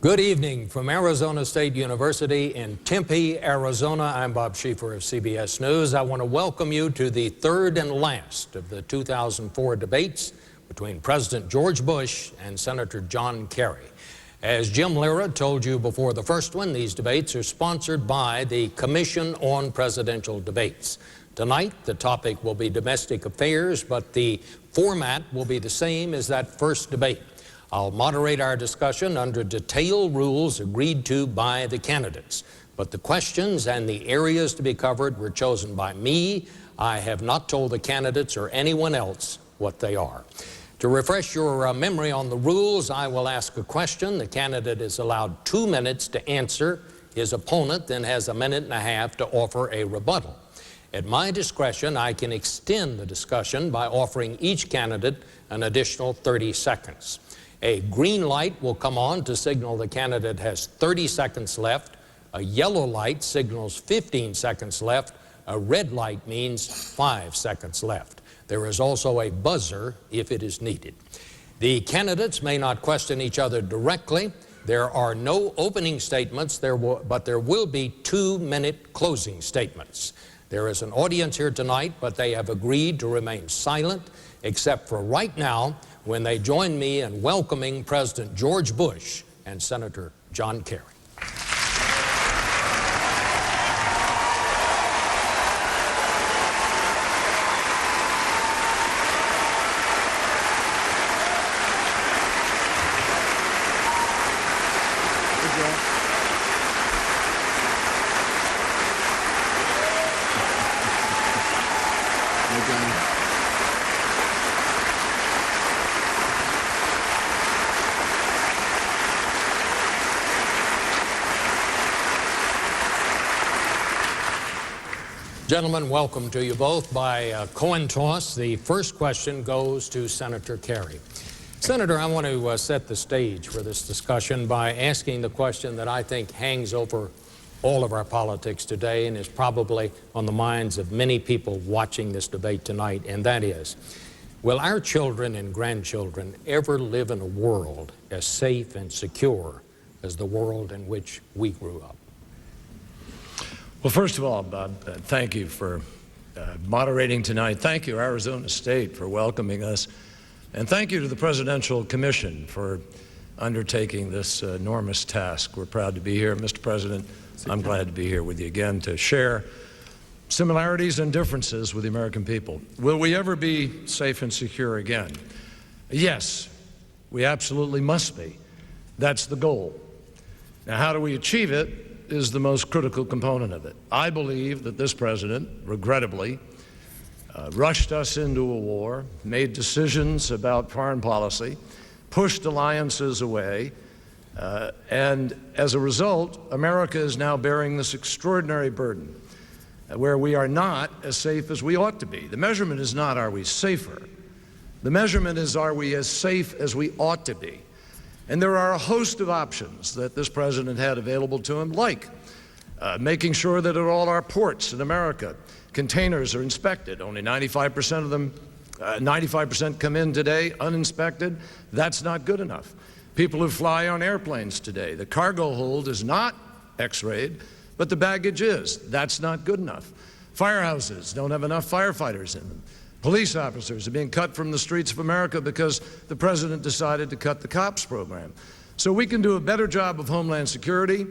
Good evening from Arizona State University in Tempe, Arizona. I'm Bob Schieffer of CBS News. I want to welcome you to the third and last of the 2004 debates between President George Bush and Senator John Kerry. As Jim Lira told you before the first one, these debates are sponsored by the Commission on Presidential Debates. Tonight, the topic will be domestic affairs, but the format will be the same as that first debate. I'll moderate our discussion under detailed rules agreed to by the candidates. But the questions and the areas to be covered were chosen by me. I have not told the candidates or anyone else what they are. To refresh your memory on the rules, I will ask a question. The candidate is allowed 2 minutes to answer. His opponent then has 1.5 minutes to offer a rebuttal. At my discretion, I can extend the discussion by offering each candidate an additional 30 seconds. A green light will come on to signal the candidate has 30 seconds left. A yellow light signals 15 seconds left. A red light means 5 seconds left. There is also a buzzer if it is needed. The candidates may not question each other directly. There are no opening statements, but there will be 2-minute closing statements. There is an audience here tonight, but they have agreed to remain silent, except for right now, when they join me in welcoming President George Bush and Senator John Kerry. Gentlemen, welcome to you both. By coin toss, the first question goes to Senator Kerry. Senator, I want to set the stage for this discussion by asking the question that I think hangs over all of our politics today and is probably on the minds of many people watching this debate tonight, and that is, will our children and grandchildren ever live in a world as safe and secure as the world in which we grew up? Well, first of all, Bob, thank you for moderating tonight. Thank you, Arizona State, for welcoming us. And thank you to the Presidential Commission for undertaking this enormous task. We're proud to be here. Mr. President, I'm glad to be here with you again to share similarities and differences with the American people. Will we ever be safe and secure again? Yes, we absolutely must be. That's the goal. Now, how do we achieve it is the most critical component of it. I believe that this president, regrettably, rushed us into a war, made decisions about foreign policy, pushed alliances away, and as a result, America is now bearing this extraordinary burden where we are not as safe as we ought to be. The measurement is not, are we safer? The measurement is, are we as safe as we ought to be? And there are a host of options that this president had available to him, like making sure that at all our ports in America, containers are inspected. Only 95% of them, 95% come in today uninspected. That's not good enough. People who fly on airplanes today, the cargo hold is not X-rayed, but the baggage is. That's not good enough. Firehouses don't have enough firefighters in them. Police officers are being cut from the streets of America because the president decided to cut the COPS program. So we can do a better job of Homeland Security.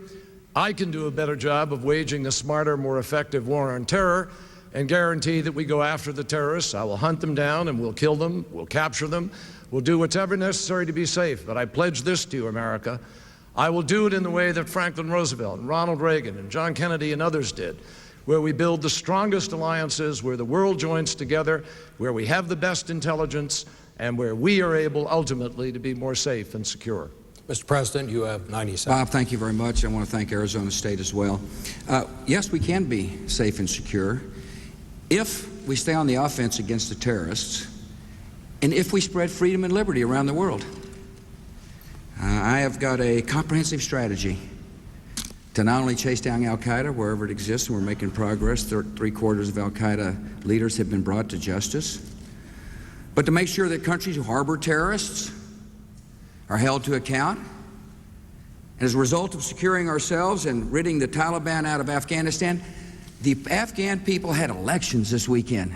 I can do a better job of waging a smarter, more effective war on terror and guarantee that we go after the terrorists. I will hunt them down and we'll kill them, we'll capture them, we'll do whatever necessary to be safe. But I pledge this to you, America. I will do it in the way that Franklin Roosevelt and Ronald Reagan and John Kennedy and others did, where we build the strongest alliances, where the world joins together, where we have the best intelligence, and where we are able ultimately to be more safe and secure. Mr. President, you have 90 seconds. Bob, thank you very much. I want to thank Arizona State as well. Yes, we can be safe and secure if we stay on the offense against the terrorists and if we spread freedom and liberty around the world. I have got a comprehensive strategy to not only chase down al-Qaeda wherever it exists, and we're making progress. Three-quarters of al-Qaeda leaders have been brought to justice, but to make sure that countries who harbor terrorists are held to account And as a result of securing ourselves and ridding the Taliban out of Afghanistan, the Afghan people had elections this weekend.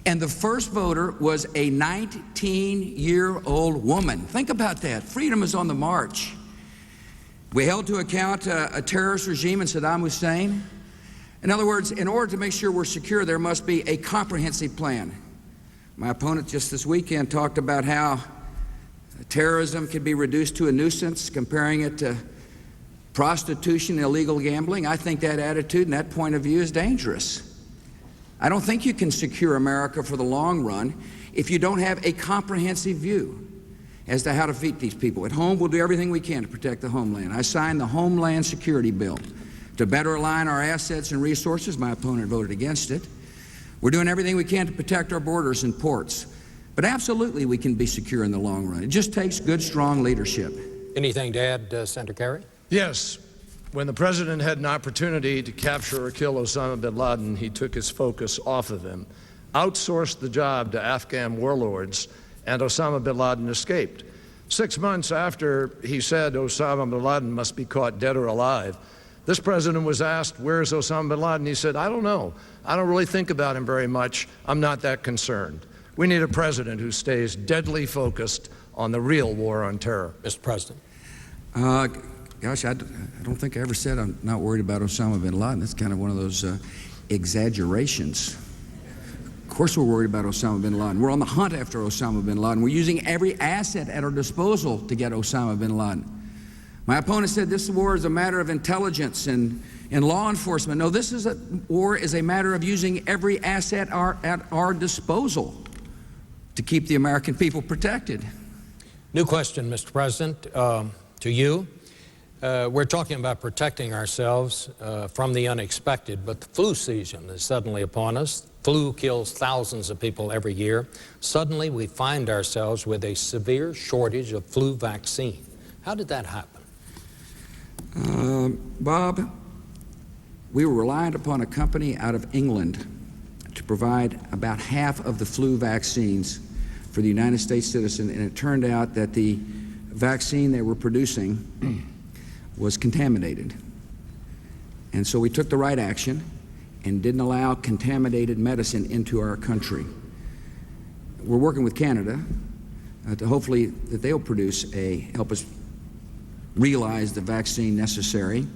And the first voter was a 19-year-old woman. Think about that. Freedom is on the march. We held to account a terrorist regime in Saddam Hussein. In other words, in order to make sure we're secure, there must be a comprehensive plan. My opponent just this weekend talked about how terrorism can be reduced to a nuisance, comparing it to prostitution and illegal gambling. I think that attitude and that point of view is dangerous. I don't think you can secure America for the long run if you don't have a comprehensive view as to how to defeat these people. At home, we'll do everything we can to protect the homeland. I signed the Homeland Security Bill to better align our assets and resources. My opponent voted against it. We're doing everything we can to protect our borders and ports. But absolutely we can be secure in the long run. It just takes good, strong leadership. Anything to add, Senator Kerry? Yes. When the president had an opportunity to capture or kill Osama bin Laden, he took his focus off of him, outsourced the job to Afghan warlords, and Osama bin Laden escaped. 6 months after he said Osama bin Laden must be caught dead or alive, this president was asked, "Where's Osama bin Laden?" He said, "I don't know. I don't really think about him very much. I'm not that concerned." We need a president who stays deadly focused on the real war on terror. Mr. President. Gosh, I don't think I ever said I'm not worried about Osama bin Laden. That's kind of one of those exaggerations. Of course we're worried about Osama bin Laden. We're on the hunt after Osama bin Laden. We're using every asset at our disposal to get Osama bin Laden. My opponent said this war is a matter of intelligence and law enforcement. No, this war is a matter of using every asset at our disposal to keep the American people protected. New question, Mr. President, to you. We're talking about protecting ourselves from the unexpected, but the flu season is suddenly upon us. Flu kills thousands of people every year. Suddenly, we find ourselves with a severe shortage of flu vaccine. How did that happen? Bob, we were reliant upon a company out of England to provide about half of the flu vaccines for the United States citizen, and it turned out that the vaccine they were producing was contaminated. And so we took the right action and didn't allow contaminated medicine into our country. We're working with Canada to hopefully that they'll help us realize the vaccine necessary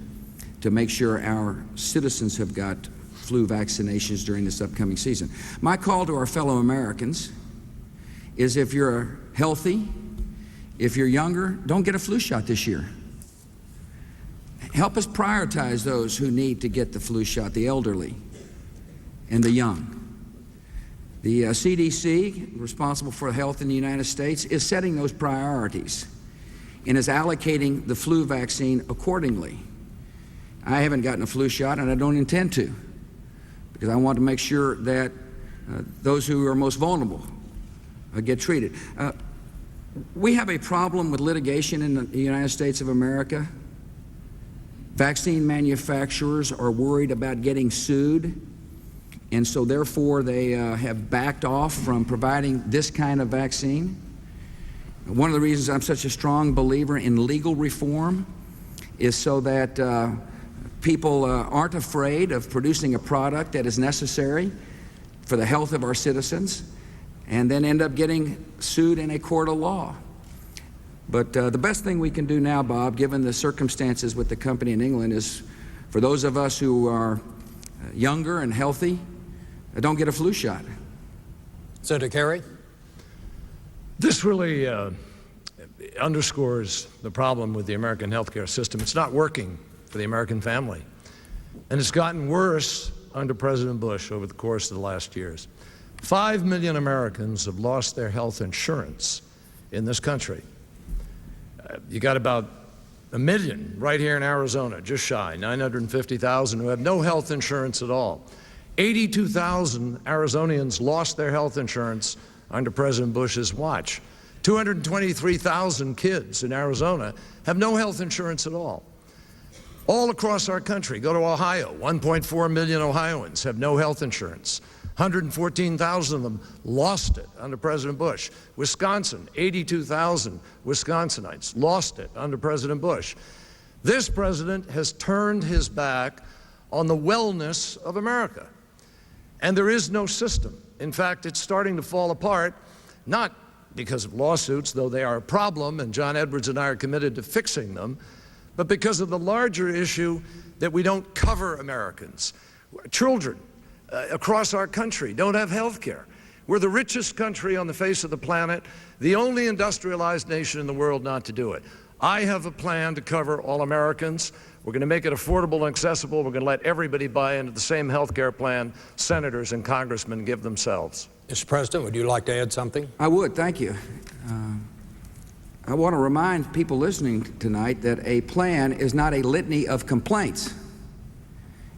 to make sure our citizens have got flu vaccinations during this upcoming season. My call to our fellow Americans is if you're healthy, if you're younger, don't get a flu shot this year. Help us prioritize those who need to get the flu shot, the elderly and the young. The CDC, responsible for health in the United States, is setting those priorities and is allocating the flu vaccine accordingly. I haven't gotten a flu shot, and I don't intend to, because I want to make sure that those who are most vulnerable get treated. We have a problem with litigation in the United States of America. Vaccine manufacturers are worried about getting sued, and so therefore they have backed off from providing this kind of vaccine. One of the reasons I'm such a strong believer in legal reform is so that people aren't afraid of producing a product that is necessary for the health of our citizens and then end up getting sued in a court of law. But the best thing we can do now, Bob, given the circumstances with the company in England, is for those of us who are younger and healthy, don't get a flu shot. Senator Kerry? This really underscores the problem with the American healthcare system. It's not working for the American family. And it's gotten worse under President Bush over the course of the last years. 5 million Americans have lost their health insurance in this country. You got about 1 million right here in Arizona, just shy, 950,000 who have no health insurance at all. 82,000 Arizonians lost their health insurance under President Bush's watch. 223,000 kids in Arizona have no health insurance at all. All across our country, go to Ohio, 1.4 million Ohioans have no health insurance. 114,000 of them lost it under President Bush. Wisconsin, 82,000 Wisconsinites lost it under President Bush. This president has turned his back on the wellness of America. And there is no system. In fact, it's starting to fall apart, not because of lawsuits, though they are a problem, and John Edwards and I are committed to fixing them, but because of the larger issue that we don't cover Americans. Children across our country don't have health care. We're the richest country on the face of the planet, the only industrialized nation in the world not to do it. I have a plan to cover all Americans. We're going to make it affordable and accessible. We're going to let everybody buy into the same health care plan senators and congressmen give themselves. Mr. President, would you like to add something? I would, thank you. I want to remind people listening tonight that a plan is not a litany of complaints.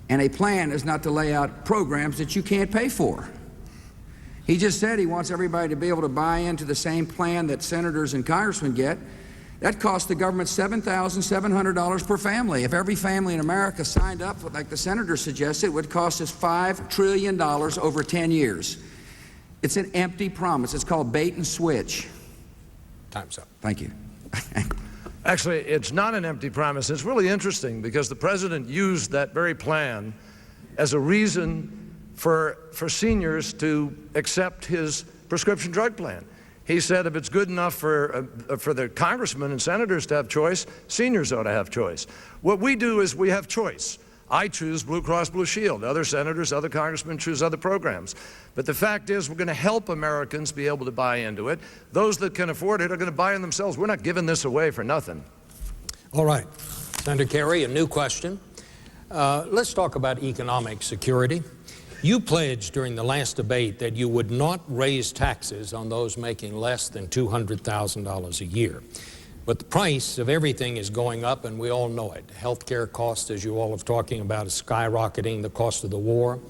And a plan is not to lay out programs that you can't pay for. He just said he wants everybody to be able to buy into the same plan that senators and congressmen get. That costs the government $7,700 per family. If every family in America signed up, like the senator suggested, it would cost us $5 trillion over 10 years. It's an empty promise. It's called bait and switch. Time's up. Thank you. Actually, it's not an empty promise. It's really interesting because the president used that very plan as a reason for seniors to accept his prescription drug plan. He said if it's good enough for the congressmen and senators to have choice, seniors ought to have choice. What we do is we have choice. I choose Blue Cross Blue Shield. Other senators, other congressmen choose other programs. But the fact is we're going to help Americans be able to buy into it. Those that can afford it are going to buy it themselves. We're not giving this away for nothing. All right. Senator Kerry, a new question. Let's talk about economic security. You pledged during the last debate that you would not raise taxes on those making less than $200,000 a year. But the price of everything is going up, and we all know it. Healthcare costs, as you all have talking about, is skyrocketing, the cost of the war.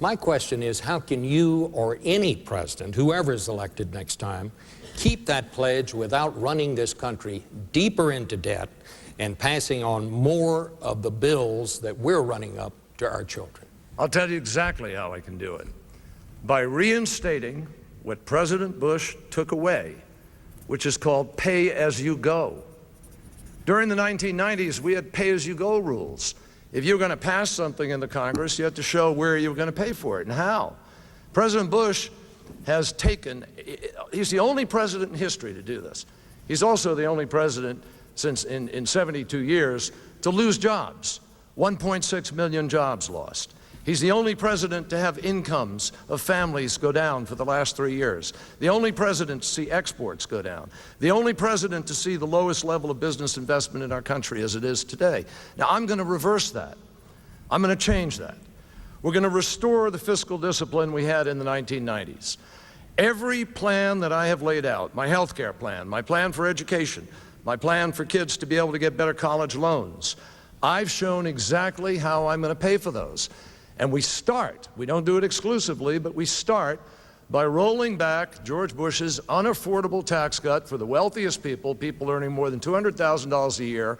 My question is, how can you or any president, whoever is elected next time, keep that pledge without running this country deeper into debt and passing on more of the bills that we're running up to our children? I'll tell you exactly how I can do it. By reinstating what President Bush took away, which is called pay-as-you-go. During the 1990s, we had pay-as-you-go rules. If you were going to pass something in the Congress, you had to show where you were going to pay for it and how. President Bush has taken, he's the only president in history to do this. He's also the only president since in 72 years to lose jobs, 1.6 million jobs lost. He's the only president to have incomes of families go down for the last 3 years. The only president to see exports go down. The only president to see the lowest level of business investment in our country as it is today. Now, I'm going to reverse that. I'm going to change that. We're going to restore the fiscal discipline we had in the 1990s. Every plan that I have laid out, my health care plan, my plan for education, my plan for kids to be able to get better college loans, I've shown exactly how I'm going to pay for those. And we don't do it exclusively, but we start by rolling back George Bush's unaffordable tax cut for the wealthiest people, people earning more than $200,000 a year,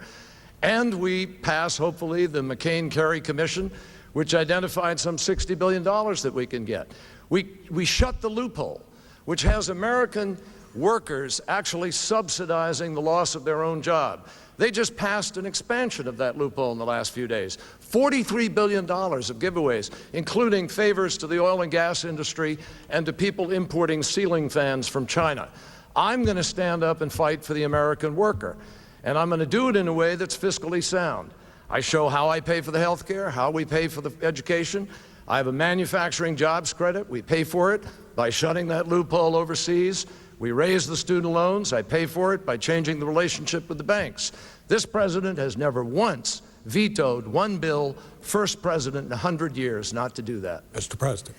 and we pass, hopefully, the McCain-Kerry Commission, which identified some $60 billion that we can get. We shut the loophole, which has American workers actually subsidizing the loss of their own job. They just passed an expansion of that loophole in the last few days. $43 billion of giveaways, including favors to the oil and gas industry and to people importing ceiling fans from China. I'm going to stand up and fight for the American worker, and I'm going to do it in a way that's fiscally sound. I show how I pay for the health care, how we pay for the education. I have a manufacturing jobs credit. We pay for it by shutting that loophole overseas. We raise the student loans. I pay for it by changing the relationship with the banks. This president has never once vetoed one bill, first president in 100 years not to do that. Mr. President.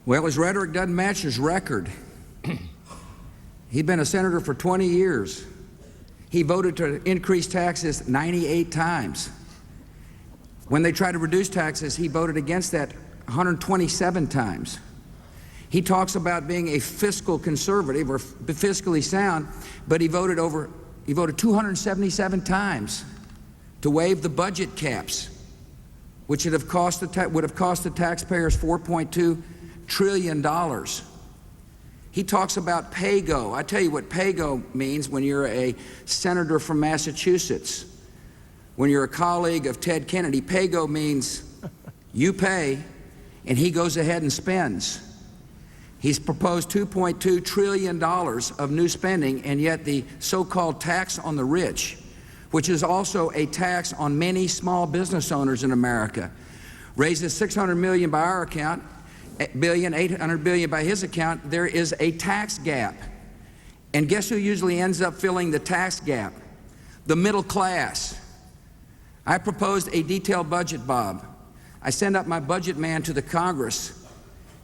Well, his rhetoric doesn't match his record. He'd been a senator for 20 years. He voted to increase taxes 98 times. When they tried to reduce taxes, he voted against that 127 times. He talks about being a fiscal conservative or fiscally sound, but he voted 277 times to waive the budget caps, which would have cost the taxpayers $4.2 trillion. He talks about pay-go. I tell you what pay-go means when you're a senator from Massachusetts. when you're a colleague of Ted Kennedy. Pay-go means you pay, and he goes ahead and spends. He's proposed $2.2 trillion of new spending, and yet the so-called tax on the rich, which is also a tax on many small business owners in America, raises $600 million by our account, $800 billion by his account. There is a tax gap. And guess who usually ends up filling the tax gap? The middle class. I proposed a detailed budget, Bob. I send up my budget man to the Congress,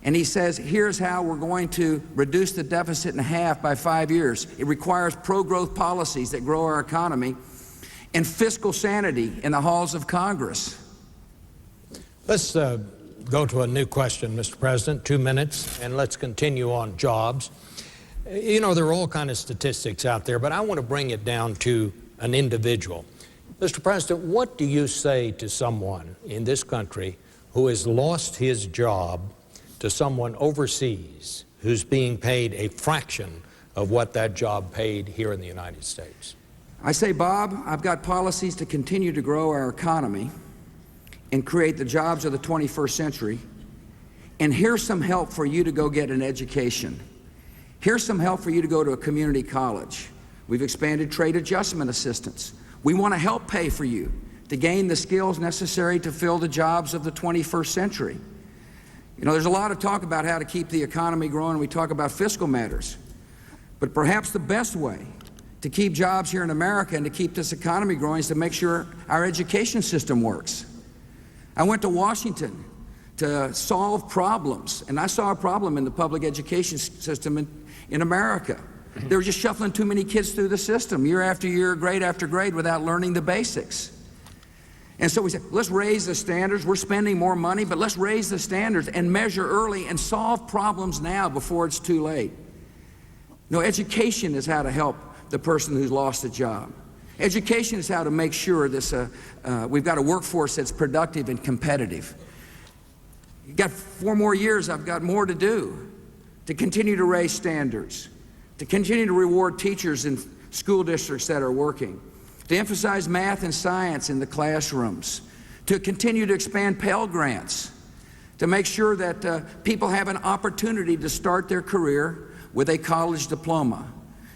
and he says, here's how we're going to reduce the deficit in half by 5 years. It requires pro-growth policies that grow our economy and fiscal sanity in the halls of Congress. Let's go to a new question, Mr. President, 2 minutes, and let's continue on jobs. You know, there are all kinds of statistics out there, but I want to bring it down to an individual. Mr. President, what do you say to someone in this country who has lost his job to someone overseas who's being paid a fraction of what that job paid here in the United States? I say, Bob, I've got policies to continue to grow our economy and create the jobs of the 21st century. And here's some help for you to go get an education. Here's some help for you to go to a community college. We've expanded trade adjustment assistance. We want to help pay for you to gain the skills necessary to fill the jobs of the 21st century. You know, there's a lot of talk about how to keep the economy growing. We talk about fiscal matters. But perhaps the best way to keep jobs here in America and to keep this economy growing is to make sure our education system works. I went to Washington to solve problems, and I saw a problem in the public education system in America. They were just shuffling too many kids through the system year after year, grade after grade, without learning the basics. And so we said, let's raise the standards. We're spending more money, but let's raise the standards and measure early and solve problems now before it's too late. No, education is how to help the person who's lost a job. Education is how to make sure this, we've got a workforce that's productive and competitive. You've got 4 more years. I've got more to do to continue to raise standards, to continue to reward teachers in school districts that are working, to emphasize math and science in the classrooms, to continue to expand Pell Grants, to make sure that people have an opportunity to start their career with a college diploma.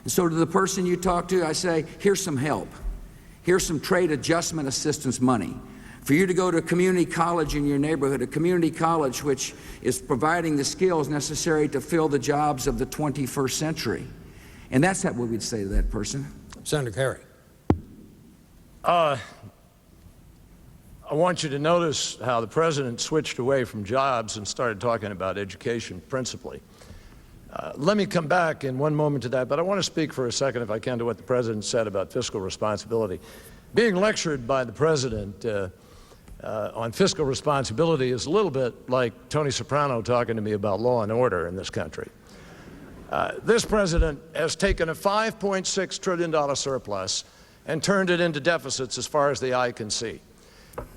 And so to the person you talk to, I say, here's some help. Here's some trade adjustment assistance money for you to go to a community college in your neighborhood, a community college which is providing the skills necessary to fill the jobs of the 21st century. And that's what we'd say to that person. Senator Kerry. I want you to notice how the president switched away from jobs and started talking about education principally. Let me come back in one moment to that, but I want to speak for a second, if I can, to what the president said about fiscal responsibility. Being lectured by the president on fiscal responsibility is a little bit like Tony Soprano talking to me about law and order in this country. This president has taken a $5.6 trillion surplus and turned it into deficits as far as the eye can see.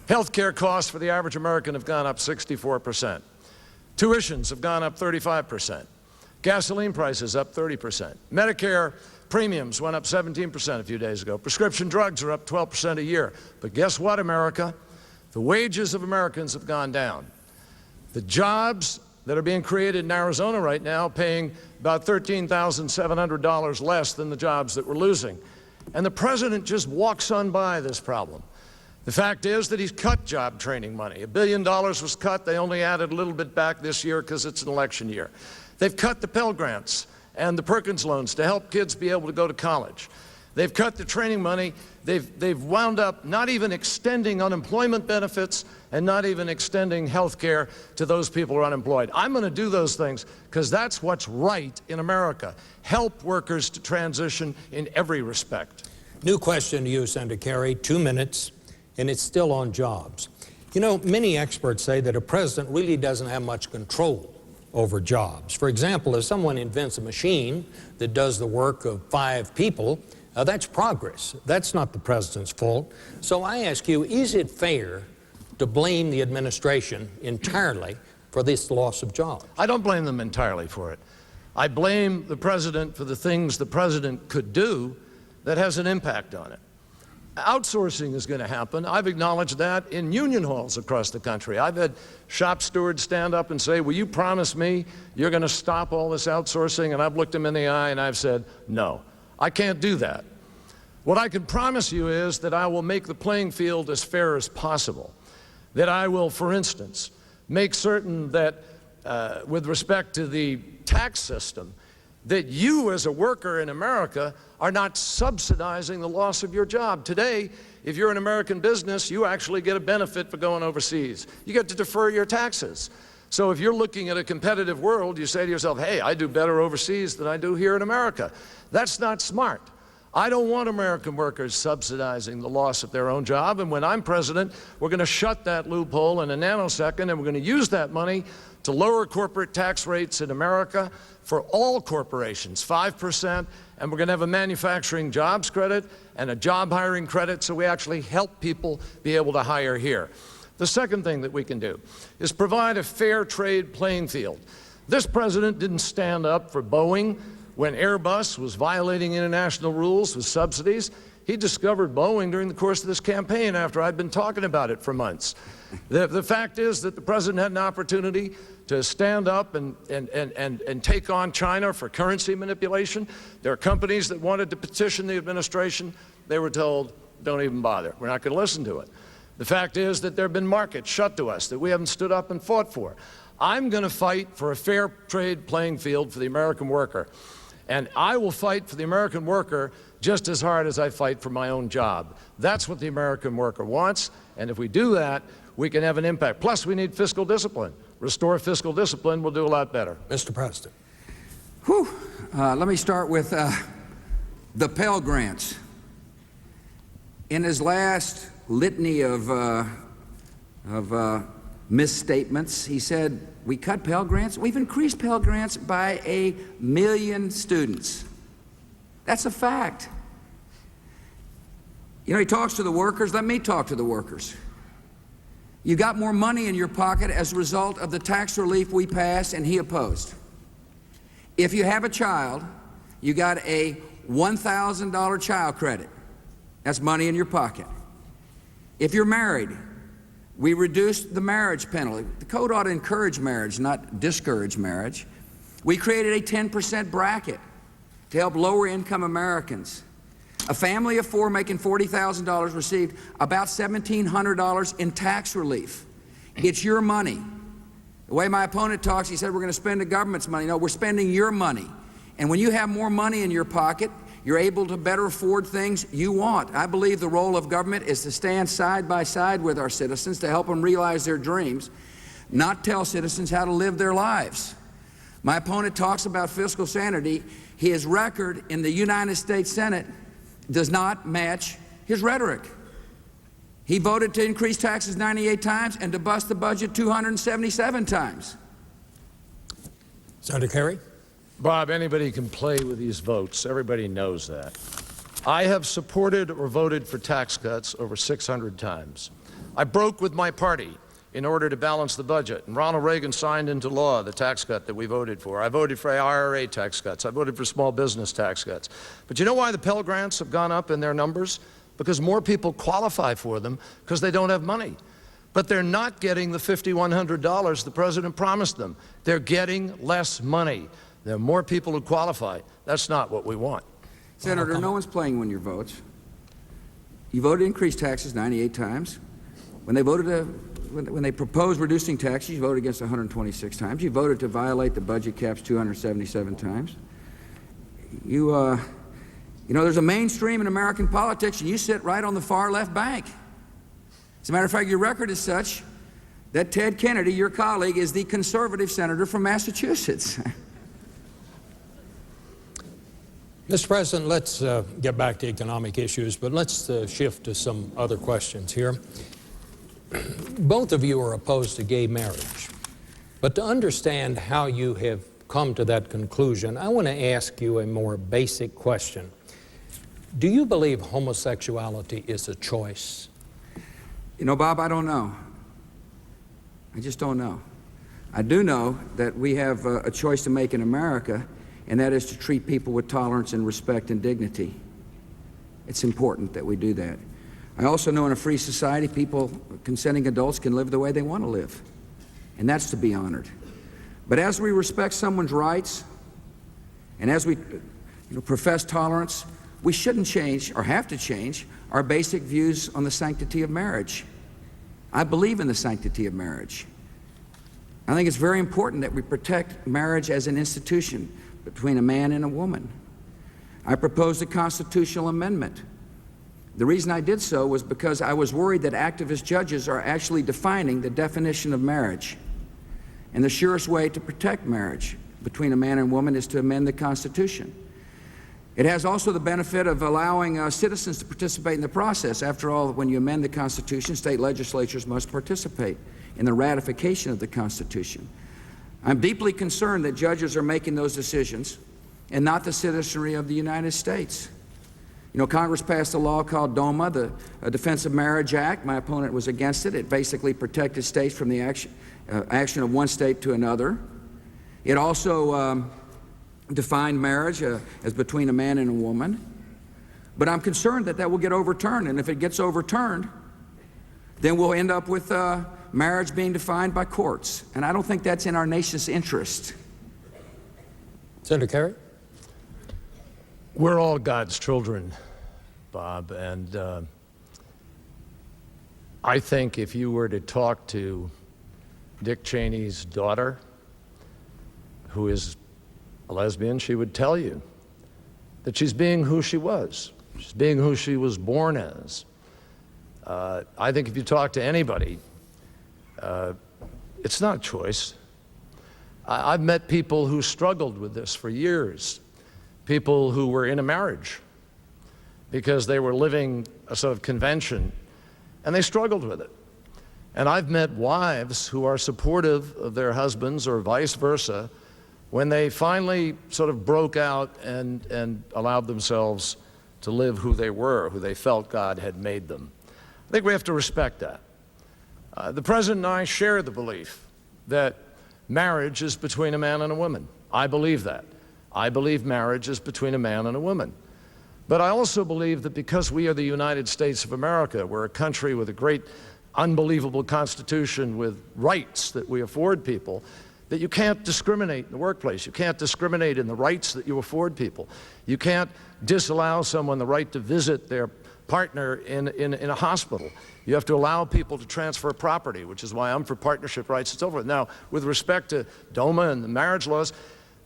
Health care costs for the average American have gone up 64%. Tuitions have gone up 35%. Gasoline prices up 30%. Medicare premiums went up 17% a few days ago. Prescription drugs are up 12% a year. But guess what, America? The wages of Americans have gone down. The jobs that are being created in Arizona right now paying about $13,700 less than the jobs that we're losing. And the president just walks on by this problem. The fact is that he's cut job training money. $1 billion was cut. They only added a little bit back this year because it's an election year. They've cut the Pell Grants and the Perkins loans to help kids be able to go to college. They've cut the training money. They've wound up not even extending unemployment benefits and not even extending health care to those people who are unemployed. I'm going to do those things because that's what's right in America. Help workers to transition in every respect. New question to you, Senator Kerry, 2 minutes, and it's still on jobs. You know, many experts say that a president really doesn't have much control over jobs. For example, if someone invents a machine that does the work of 5 people, that's progress. That's not the president's fault. So I ask you, is it fair to blame the administration entirely for this loss of jobs? I don't blame them entirely for it. I blame the president for the things the president could do that has an impact on it. Outsourcing is going to happen. I've acknowledged that in union halls across the country. I've had shop stewards stand up and say, will you promise me you're going to stop all this outsourcing? And I've looked them in the eye and I've said, no, I can't do that. What I can promise you is that I will make the playing field as fair as possible. That I will, for instance, make certain that with respect to the tax system, that you as a worker in America are not subsidizing the loss of your job. Today, if you're an American business, you actually get a benefit for going overseas. You get to defer your taxes. So if you're looking at a competitive world, you say to yourself, hey, I do better overseas than I do here in America. That's not smart. I don't want American workers subsidizing the loss of their own job, and when I'm president, we're going to shut that loophole in a nanosecond, and we're going to use that money to lower corporate tax rates in America for all corporations, 5%, and we're going to have a manufacturing jobs credit and a job hiring credit so we actually help people be able to hire here. The second thing that we can do is provide a fair trade playing field. This president didn't stand up for Boeing when Airbus was violating international rules with subsidies. He discovered Boeing during the course of this campaign after I'd been talking about it for months. The fact is that the president had an opportunity to stand up and take on China for currency manipulation. There are companies that wanted to petition the administration. They were told, don't even bother. We're not going to listen to it. The fact is that there have been markets shut to us that we haven't stood up and fought for. I'm going to fight for a fair trade playing field for the American worker. And I will fight for the American worker just as hard as I fight for my own job. That's what the American worker wants, and if we do that, we can have an impact. Plus, we need fiscal discipline. Restore fiscal discipline, we'll do a lot better. Mr. Preston. Whew. Let me start with the Pell Grants. In his last litany of misstatements, he said, we cut Pell Grants. We've increased Pell Grants by 1 million students. That's a fact. You know, he talks to the workers. Let me talk to the workers. You got more money in your pocket as a result of the tax relief we passed and he opposed. If you have a child, you got a $1,000 child credit. That's money in your pocket. If you're married, we reduced the marriage penalty. The code ought to encourage marriage, not discourage marriage. We created a 10% bracket to help lower-income Americans. A family of 4 making $40,000 received about $1,700 in tax relief. It's your money. The way my opponent talks, he said we're going to spend the government's money. No, we're spending your money. And when you have more money in your pocket, you're able to better afford things you want. I believe the role of government is to stand side by side with our citizens to help them realize their dreams, not tell citizens how to live their lives. My opponent talks about fiscal sanity. His record in the United States Senate does not match his rhetoric. He voted to increase taxes 98 times and to bust the budget 277 times. Senator Kerry. Bob, anybody can play with these votes. Everybody knows that. I have supported or voted for tax cuts over 600 times. I broke with my party in order to balance the budget, and Ronald Reagan signed into law the tax cut that we voted for. I voted for IRA tax cuts. I voted for small business tax cuts. But you know why the Pell Grants have gone up in their numbers? Because more people qualify for them because they don't have money. But they're not getting the $5,100 the president promised them. They're getting less money. There are more people who qualify. That's not what we want. Senator, no one's playing when your votes. You voted to increase taxes 98 times. When they proposed reducing taxes, you voted against 126 times. You voted to violate the budget caps 277 times. You know, there's a mainstream in American politics, and you sit right on the far left bank. As a matter of fact, your record is such that Ted Kennedy, your colleague, is the conservative senator from Massachusetts. Mr. President, let's get back to economic issues, but let's shift to some other questions here. Both of you are opposed to gay marriage, but to understand how you have come to that conclusion, I want to ask you a more basic question. Do you believe homosexuality is a choice? You know, Bob, I don't know. I just don't know. I do know that we have a choice to make in America, and that is to treat people with tolerance and respect and dignity. It's important that we do that. I also know in a free society, consenting adults can live the way they want to live, and that's to be honored. But as we respect someone's rights, and as we profess tolerance, we shouldn't change, or have to change, our basic views on the sanctity of marriage. I believe in the sanctity of marriage. I think it's very important that we protect marriage as an institution between a man and a woman. I proposed a constitutional amendment. The reason I did so was because I was worried that activist judges are actually defining the definition of marriage. And the surest way to protect marriage between a man and woman is to amend the Constitution. It has also the benefit of allowing citizens to participate in the process. After all, when you amend the Constitution, state legislatures must participate in the ratification of the Constitution. I'm deeply concerned that judges are making those decisions and not the citizenry of the United States. Congress passed a law called DOMA, the Defense of Marriage Act. My opponent was against it. It basically protected states from the action of one state to another. It also defined marriage as between a man and a woman. But I'm concerned that will get overturned, and if it gets overturned, then we'll end up with marriage being defined by courts. And I don't think that's in our nation's interest. Senator Kerry? We're all God's children, Bob, and I think if you were to talk to Dick Cheney's daughter, who is a lesbian, she would tell you that she's being who she was. She's being who she was born as. I think if you talk to anybody, it's not a choice. I've met people who struggled with this for years, people who were in a marriage because they were living a sort of convention, and they struggled with it. And I've met wives who are supportive of their husbands or vice versa when they finally sort of broke out and allowed themselves to live who they were, who they felt God had made them. I think we have to respect that. The President and I share the belief that marriage is between a man and a woman. I believe that. I believe marriage is between a man and a woman. But I also believe that because we are the United States of America, we're a country with a great, unbelievable Constitution with rights that we afford people, that you can't discriminate in the workplace. You can't discriminate in the rights that you afford people. You can't disallow someone the right to visit their partner in a hospital. You have to allow people to transfer property, which is why I'm for partnership rights and so forth. Now, with respect to DOMA and the marriage laws,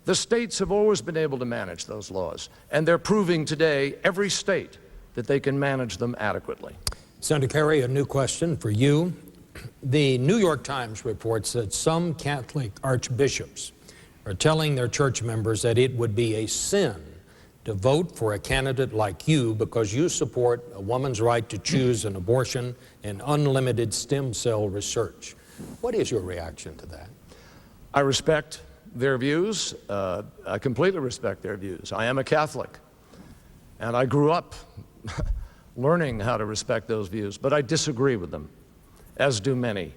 the states have always been able to manage those laws, and they're proving today, every state, that they can manage them adequately. Senator Kerry, a new question for you. The New York Times reports that some Catholic archbishops are telling their church members that it would be a sin to vote for a candidate like you because you support a woman's right to choose an abortion and unlimited stem cell research. What is your reaction to that? I respect their views. I completely respect their views. I am a Catholic, and I grew up learning how to respect those views, but I disagree with them, as do many.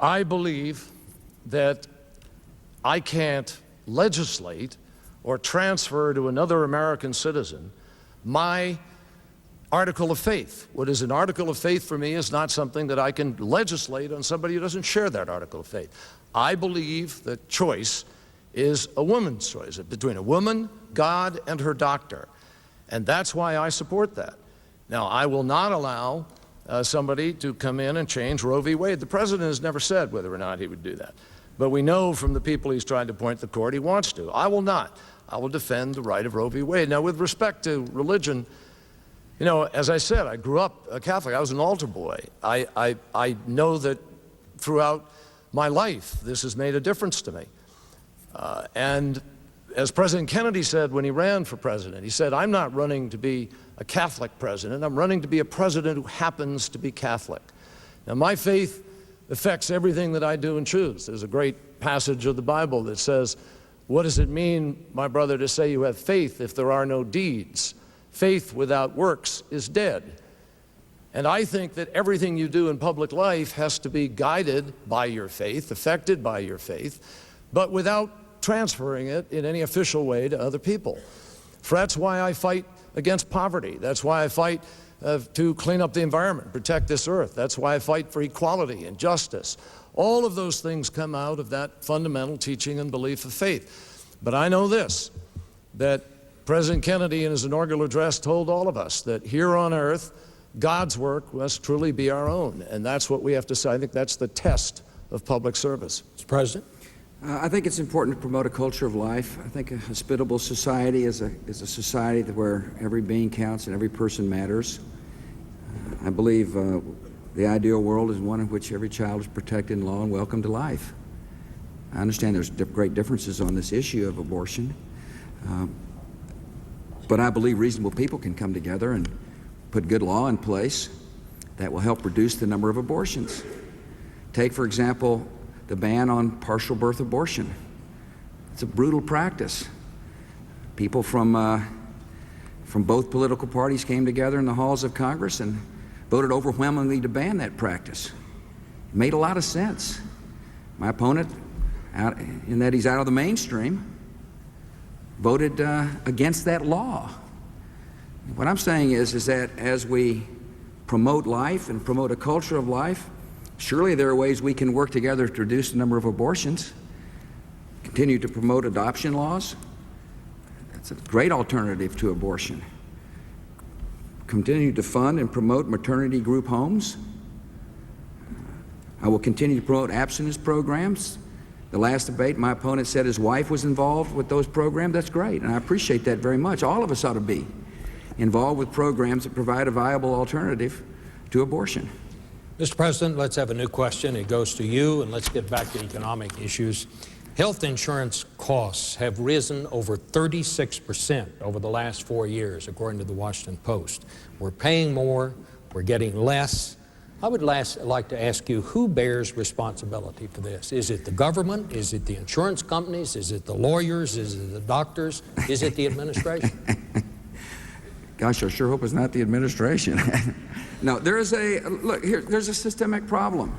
I believe that I can't legislate or transfer to another American citizen my article of faith. What is an article of faith for me is not something that I can legislate on somebody who doesn't share that article of faith. I believe that choice is a woman's choice, between a woman, God, and her doctor. And that's why I support that. Now, I will not allow somebody to come in and change Roe v. Wade. The president has never said whether or not he would do that. But we know from the people he's trying to point to the court he wants to. I will not. I will defend the right of Roe v. Wade. Now, with respect to religion, as I said, I grew up a Catholic. I was an altar boy. I know that throughout my life, this has made a difference to me. And as President Kennedy said when he ran for president, he said, I'm not running to be a Catholic president. I'm running to be a president who happens to be Catholic. Now, my faith affects everything that I do and choose. There's a great passage of the Bible that says, what does it mean, my brother, to say you have faith if there are no deeds? Faith without works is dead. And I think that everything you do in public life has to be guided by your faith, affected by your faith, but without transferring it in any official way to other people. That's why I fight against poverty. That's why I fight to clean up the environment, protect this earth. That's why I fight for equality and justice. All of those things come out of that fundamental teaching and belief of faith. But I know this, that President Kennedy in his inaugural address told all of us that here on earth, God's work must truly be our own. And that's what we have to say. I think that's the test of public service. Mr. President? I think it's important to promote a culture of life. I think a hospitable society is a society where every being counts and every person matters. I believe the ideal world is one in which every child is protected in law and welcome to life. I understand there's great differences on this issue of abortion, but I believe reasonable people can come together and put good law in place that will help reduce the number of abortions. Take, for example, the ban on partial birth abortion. It's a brutal practice. People from both political parties came together in the halls of Congress and voted overwhelmingly to ban that practice. It made a lot of sense. My opponent, in that he's out of the mainstream, voted against that law. What I'm saying is that as we promote life and promote a culture of life, surely there are ways we can work together to reduce the number of abortions, continue to promote adoption laws. That's a great alternative to abortion. Continue to fund and promote maternity group homes. I will continue to promote abstinence programs. The last debate, my opponent said his wife was involved with those programs. That's great, and I appreciate that very much. All of us ought to be involved with programs that provide a viable alternative to abortion. Mr. President, let's have a new question. It goes to you, and let's get back to economic issues. Health insurance costs have risen over 36% over the last 4 years, according to the Washington Post. We're paying more, we're getting less. I would like to ask you, who bears responsibility for this? Is it the government? Is it the insurance companies? Is it the lawyers? Is it the doctors? Is it the administration? Gosh, I sure hope it's not the administration. No, there's a systemic problem.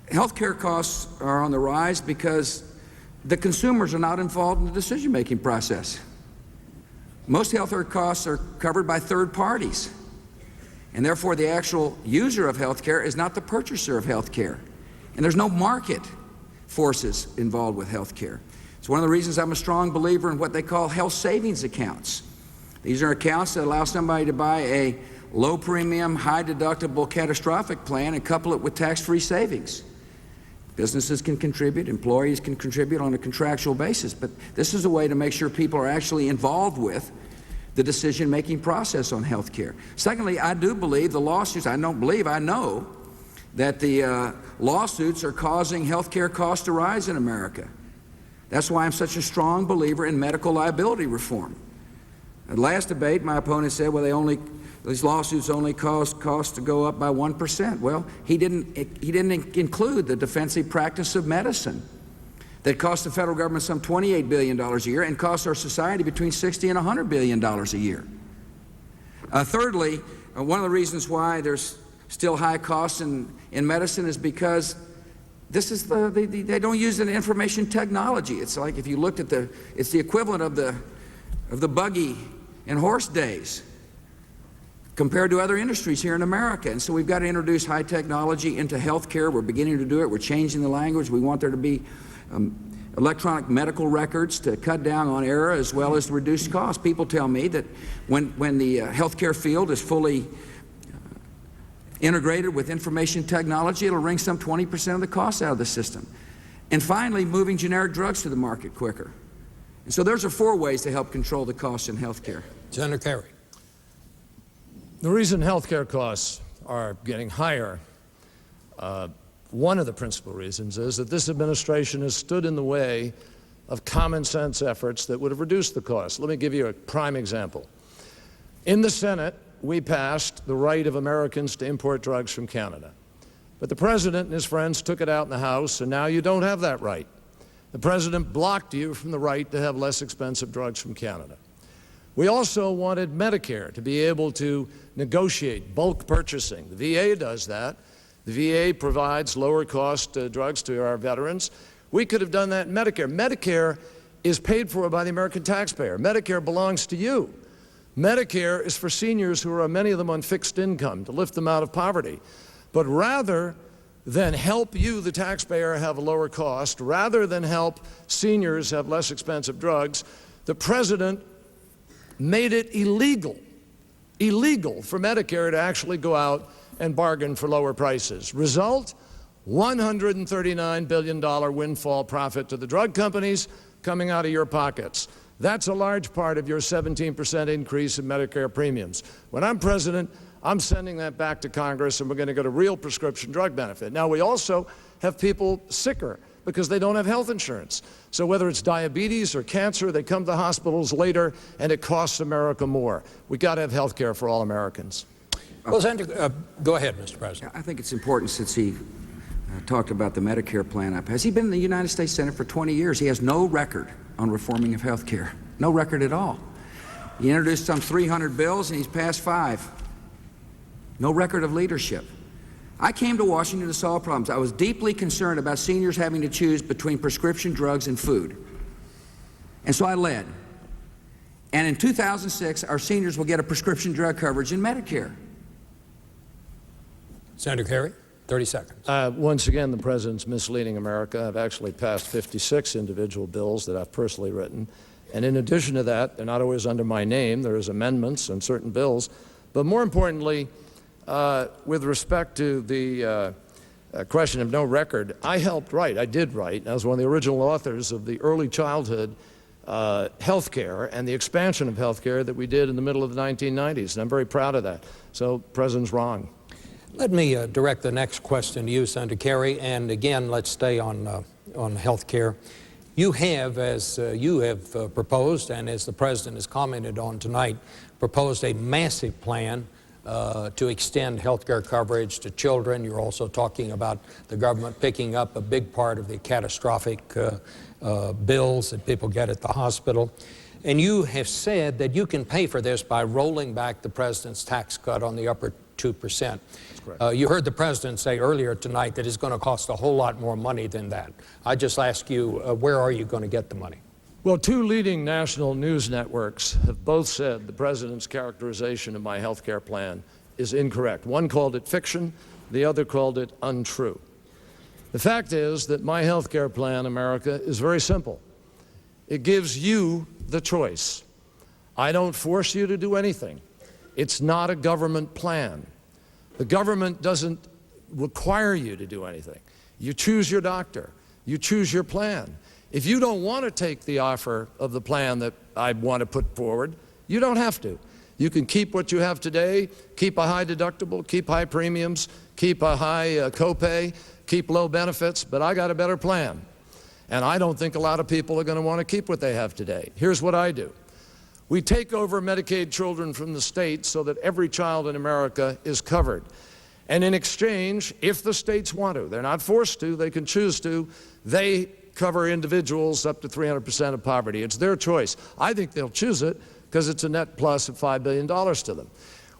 Healthcare costs are on the rise because the consumers are not involved in the decision-making process. Most healthcare costs are covered by third parties, and therefore the actual user of healthcare is not the purchaser of healthcare. And there's no market forces involved with healthcare. It's one of the reasons I'm a strong believer in what they call health savings accounts. These are accounts that allow somebody to buy a low premium, high deductible catastrophic plan and couple it with tax-free savings. Businesses can contribute, employees can contribute on a contractual basis, but this is a way to make sure people are actually involved with the decision-making process on health care. Secondly, I do believe the lawsuits, I know that the lawsuits are causing health care costs to rise in America. That's why I'm such a strong believer in medical liability reform. At the last debate, my opponent said, well, these lawsuits only cause costs to go up by 1%. Well, he didn't include the defensive practice of medicine that costs the federal government some $28 billion a year and costs our society between $60 and $100 billion a year. Thirdly, one of the reasons why there's still high costs in medicine is because they don't use an information technology. It's like if you looked at it's the equivalent of the buggy and horse days compared to other industries here in America. And so we've got to introduce high technology into healthcare. We're beginning to do it. We're changing the language. We want there to be electronic medical records to cut down on error as well as to reduce costs. People tell me that when the healthcare field is fully integrated with information technology, it'll wring some 20% of the costs out of the system. And finally, moving generic drugs to the market quicker. And so those are 4 ways to help control the costs in healthcare. Senator Kerry. The reason healthcare costs are getting higher, one of the principal reasons is that this administration has stood in the way of common sense efforts that would have reduced the cost. Let me give you a prime example. In the Senate, we passed the right of Americans to import drugs from Canada. But the President and his friends took it out in the House, and now you don't have that right. The President blocked you from the right to have less expensive drugs from Canada. We also wanted Medicare to be able to negotiate bulk purchasing. The VA does that. The VA provides lower cost drugs to our veterans. We could have done that in Medicare. Medicare is paid for by the American taxpayer. Medicare belongs to you. Medicare is for seniors who are, many of them, on fixed income, to lift them out of poverty. But rather than help you, the taxpayer, have a lower cost, rather than help seniors have less expensive drugs, the president made it illegal for Medicare to actually go out and bargain for lower prices. Result, $139 billion windfall profit to the drug companies coming out of your pockets. That's a large part of your 17% increase in Medicare premiums. When I'm president, I'm sending that back to Congress, and we're going to get a real prescription drug benefit. Now, we also have people sicker because they don't have health insurance. So whether it's diabetes or cancer, they come to hospitals later, and it costs America more. We've got to have health care for all Americans. Well, Senator, go ahead, Mr. President. I think it's important, since he talked about the Medicare plan. Has he been in the United States Senate for 20 years? He has no record on reforming of health care. No record at all. He introduced some 300 bills, and he's passed 5. No record of leadership. I came to Washington to solve problems. I was deeply concerned about seniors having to choose between prescription drugs and food. And so I led. And in 2006, our seniors will get a prescription drug coverage in Medicare. Senator Kerry, 30 seconds. Once again, the president's misleading America. I've actually passed 56 individual bills that I've personally written. And in addition to that, they're not always under my name. There's amendments on certain bills. But more importantly, with respect to the question of no record, I did write, I was one of the original authors of the early childhood health care and the expansion of health care that we did in the middle of the 1990s, and I'm very proud of that. So, the president's wrong. Let me direct the next question to you, Senator Kerry, and again, let's stay on health care. You have, as you have proposed, and as the president has commented on tonight, proposed a massive plan to extend health care coverage to children. You're also talking about the government picking up a big part of the catastrophic bills that people get at the hospital. And you have said that you can pay for this by rolling back the president's tax cut on the upper 2%. You heard the president say earlier tonight that it's going to cost a whole lot more money than that. I just ask you, where are you going to get the money? Well, 2 leading national news networks have both said the president's characterization of my health care plan is incorrect. One called it fiction, the other called it untrue. The fact is that my health care plan, America, is very simple. It gives you the choice. I don't force you to do anything. It's not a government plan. The government doesn't require you to do anything. You choose your doctor. You choose your plan. If you don't want to take the offer of the plan that I want to put forward, you don't have to. You can keep what you have today, keep a high deductible, keep high premiums, keep a high copay, keep low benefits, but I got a better plan. And I don't think a lot of people are going to want to keep what they have today. Here's what I do. We take over Medicaid children from the states so that every child in America is covered. And in exchange, if the states want to, they're not forced to, they can choose to, they cover individuals up to 300% of poverty. It's their choice. I think they'll choose it because it's a net plus of $5 billion to them.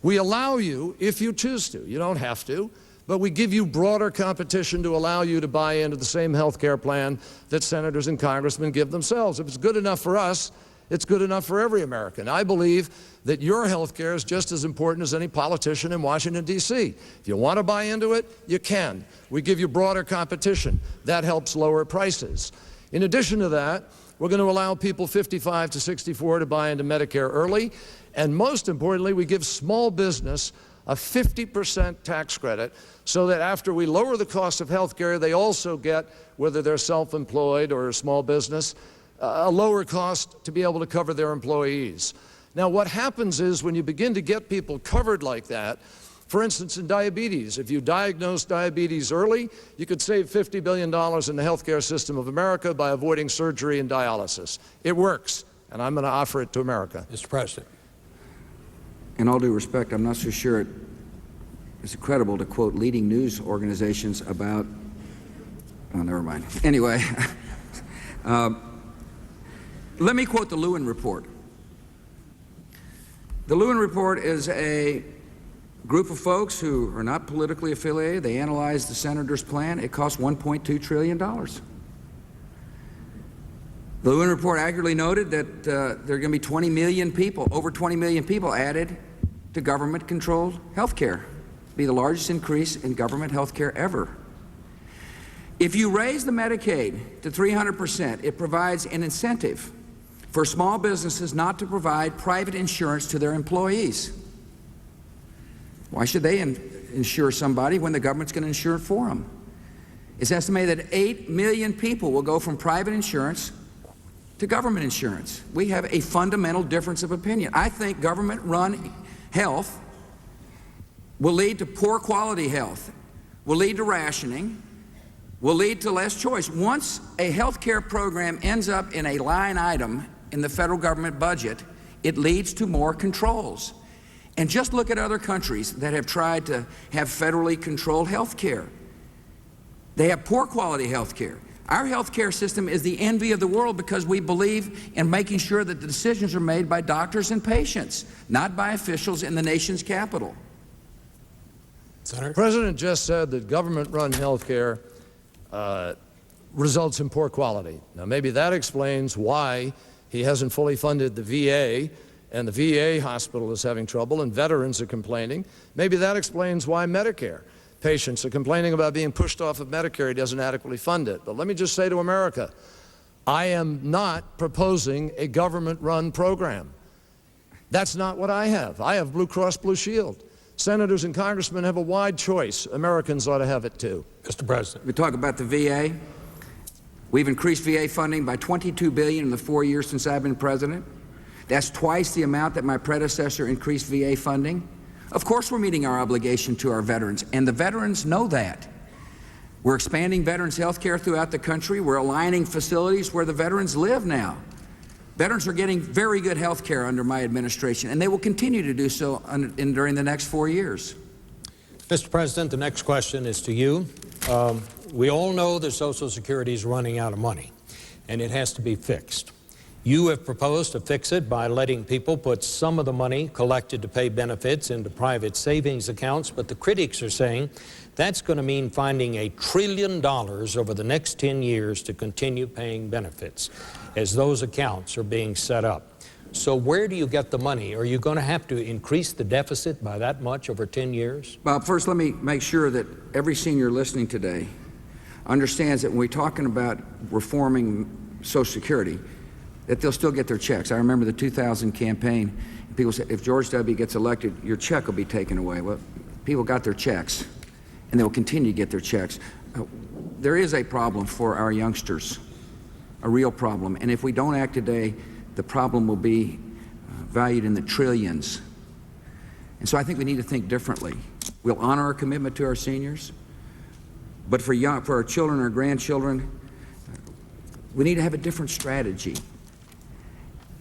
We allow you, if you choose to, you don't have to, but we give you broader competition to allow you to buy into the same health care plan that senators and congressmen give themselves. If it's good enough for us, it's good enough for every American. I believe that your health care is just as important as any politician in Washington, D.C. If you want to buy into it, you can. We give you broader competition. That helps lower prices. In addition to that, we're going to allow people 55 to 64 to buy into Medicare early. And most importantly, we give small business a 50% tax credit so that after we lower the cost of health care, they also get, whether they're self-employed or a small business, a lower cost to be able to cover their employees. Now, what happens is when you begin to get people covered like that, for instance, in diabetes, if you diagnose diabetes early, you could save $50 billion in the healthcare system of America by avoiding surgery and dialysis. It works, and I'm going to offer it to America. Mr. President. In all due respect, I'm not so sure it's credible to quote leading news organizations about, oh, never mind. Anyway, let me quote the Lewin Report. The Lewin Report is a group of folks who are not politically affiliated. They analyzed the senator's plan. It cost $1.2 trillion. The Lewin report accurately noted that there are going to be 20 million people, over 20 million people added to government-controlled health care. Be the largest increase in government health care ever. If you raise the Medicaid to 300%, it provides an incentive for small businesses not to provide private insurance to their employees. Why should they insure somebody when the government's going to insure it for them? It's estimated that 8 million people will go from private insurance to government insurance. We have a fundamental difference of opinion. I think government-run health will lead to poor quality health, will lead to rationing, will lead to less choice. Once a health care program ends up in a line item in the federal government budget, it leads to more controls. And just look at other countries that have tried to have federally controlled health care. They have poor quality health care. Our health care system is the envy of the world because we believe in making sure that the decisions are made by doctors and patients, not by officials in the nation's capital. Senator? The President just said that government-run health care results in poor quality. Now, maybe that explains why he hasn't fully funded the VA, and the VA hospital is having trouble, and veterans are complaining. Maybe that explains why Medicare patients are complaining about being pushed off of Medicare. He doesn't adequately fund it. But let me just say to America, I am not proposing a government-run program. That's not what I have. I have Blue Cross Blue Shield. Senators and congressmen have a wide choice. Americans ought to have it too. Mr. President. We talk about the VA. We've increased VA funding by $22 billion in the 4 years since I've been president. That's twice the amount that my predecessor increased VA funding. Of course we're meeting our obligation to our veterans, and the veterans know that. We're expanding veterans health care throughout the country. We're aligning facilities where the veterans live now. Veterans are getting very good health care under my administration, and they will continue to do so during the next 4 years. Mr. President, the next question is to you. We all know that Social Security is running out of money, and it has to be fixed. You have proposed to fix it by letting people put some of the money collected to pay benefits into private savings accounts, but the critics are saying that's going to mean finding $1 trillion over the next 10 years to continue paying benefits as those accounts are being set up. So where do you get the money? Are you going to have to increase the deficit by that much over 10 years? Bob, first let me make sure that every senior listening today understands that when we're talking about reforming Social Security, that they'll still get their checks. I remember the 2000 campaign, people said, if George W. gets elected, your check will be taken away. Well, people got their checks, and they will continue to get their checks. There is a problem for our youngsters, a real problem, and if we don't act today, the problem will be valued in the trillions. And so I think we need to think differently. We'll honor our commitment to our seniors, but for our children, our grandchildren, we need to have a different strategy.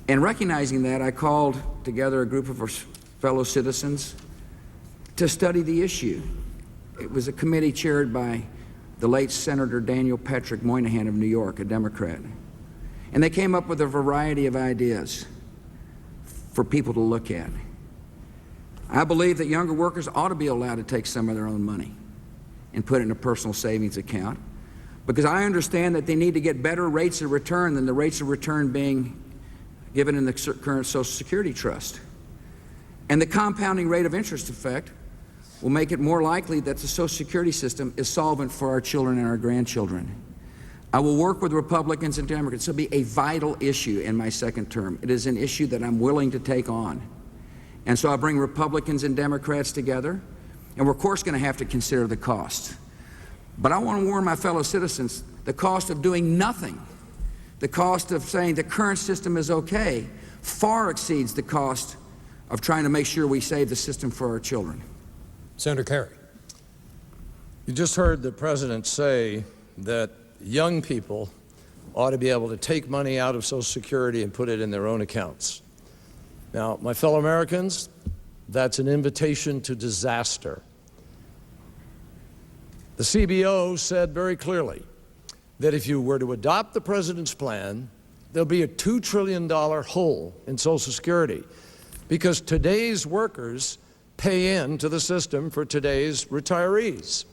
And recognizing that, I called together a group of our fellow citizens to study the issue. It was a committee chaired by the late Senator Daniel Patrick Moynihan of New York, a Democrat. And they came up with a variety of ideas for people to look at. I believe that younger workers ought to be allowed to take some of their own money and put it in a personal savings account, because I understand that they need to get better rates of return than the rates of return being given in the current Social Security trust. And the compounding rate of interest effect will make it more likely that the Social Security system is solvent for our children and our grandchildren. I will work with Republicans and Democrats. It will be a vital issue in my second term. It is an issue that I'm willing to take on. And so I'll bring Republicans and Democrats together, and we're of course going to have to consider the cost. But I want to warn my fellow citizens, the cost of doing nothing, the cost of saying the current system is okay, far exceeds the cost of trying to make sure we save the system for our children. Senator Kerry. You just heard the President say that young people ought to be able to take money out of Social Security and put it in their own accounts. Now, my fellow Americans, that's an invitation to disaster. The CBO said very clearly that if you were to adopt the President's plan, there'll be a $2 trillion hole in Social Security, because today's workers pay into the system for today's retirees.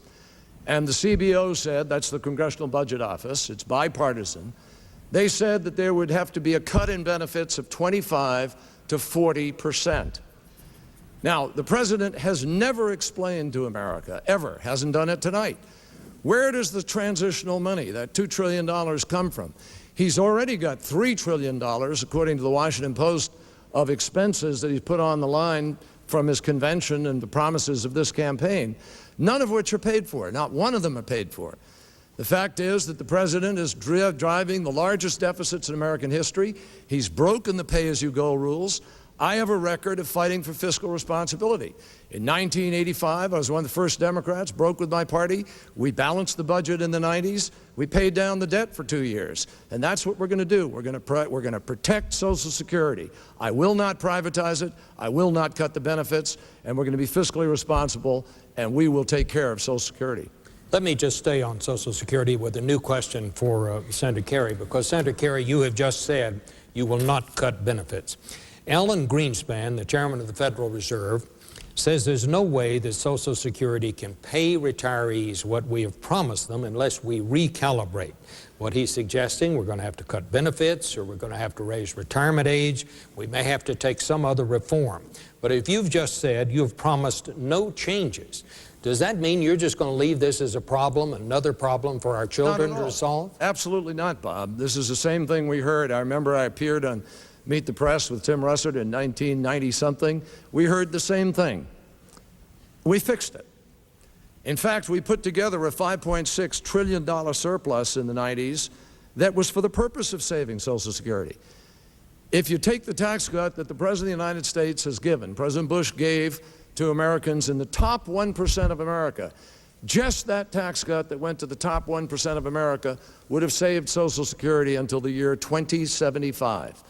And the CBO said, that's the Congressional Budget Office, it's bipartisan, They said that there would have to be a cut in benefits of 25 to 40%. Now, the President has never explained to America, ever, hasn't done it tonight, where does the transitional money, that $2 trillion, come from? He's already got $3 trillion, according to the Washington Post, of expenses that he's put on the line from his convention and the promises of this campaign, none of which are paid for. Not one of them are paid for. The fact is that the President is driving the largest deficits in American history. He's broken the pay-as-you-go rules. I have a record of fighting for fiscal responsibility. In 1985, I was one of the first Democrats, broke with my party. We balanced the budget in the 90s. We paid down the debt for 2 years. And that's what we're going to do. We're going to protect Social Security. I will not privatize it. I will not cut the benefits. And we're going to be fiscally responsible, and we will take care of Social Security. Let me just stay on Social Security with a new question for Senator Kerry, because Senator Kerry, you have just said you will not cut benefits. Alan Greenspan, the chairman of the Federal Reserve, says there's no way that Social Security can pay retirees what we have promised them unless we recalibrate. What he's suggesting, we're going to have to cut benefits, or we're going to have to raise retirement age. We may have to take some other reform. But if you've just said you've promised no changes, does that mean you're just going to leave this as a problem, another problem for our children to solve? Absolutely not, Bob. This is the same thing we heard. I remember I appeared on Meet the Press with Tim Russert in 1990-something. We heard the same thing. We fixed it. In fact, we put together a $5.6 trillion surplus in the 90s that was for the purpose of saving Social Security. If you take the tax cut that the President of the United States has given, President Bush gave to Americans in the top 1% of America, just that tax cut that went to the top 1% of America would have saved Social Security until the year 2075.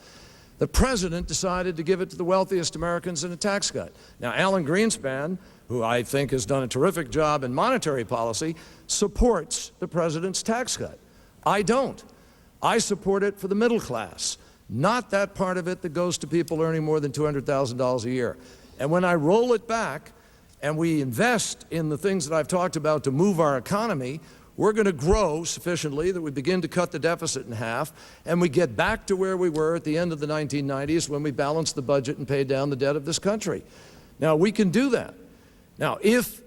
The President decided to give it to the wealthiest Americans in a tax cut. Now, Alan Greenspan, who I think has done a terrific job in monetary policy, supports the President's tax cut. I don't. I support it for the middle class, not that part of it that goes to people earning more than $200,000 a year. And when I roll it back and we invest in the things that I've talked about to move our economy, we're going to grow sufficiently that we begin to cut the deficit in half, and we get back to where we were at the end of the 1990s when we balanced the budget and paid down the debt of this country. Now, we can do that. Now, if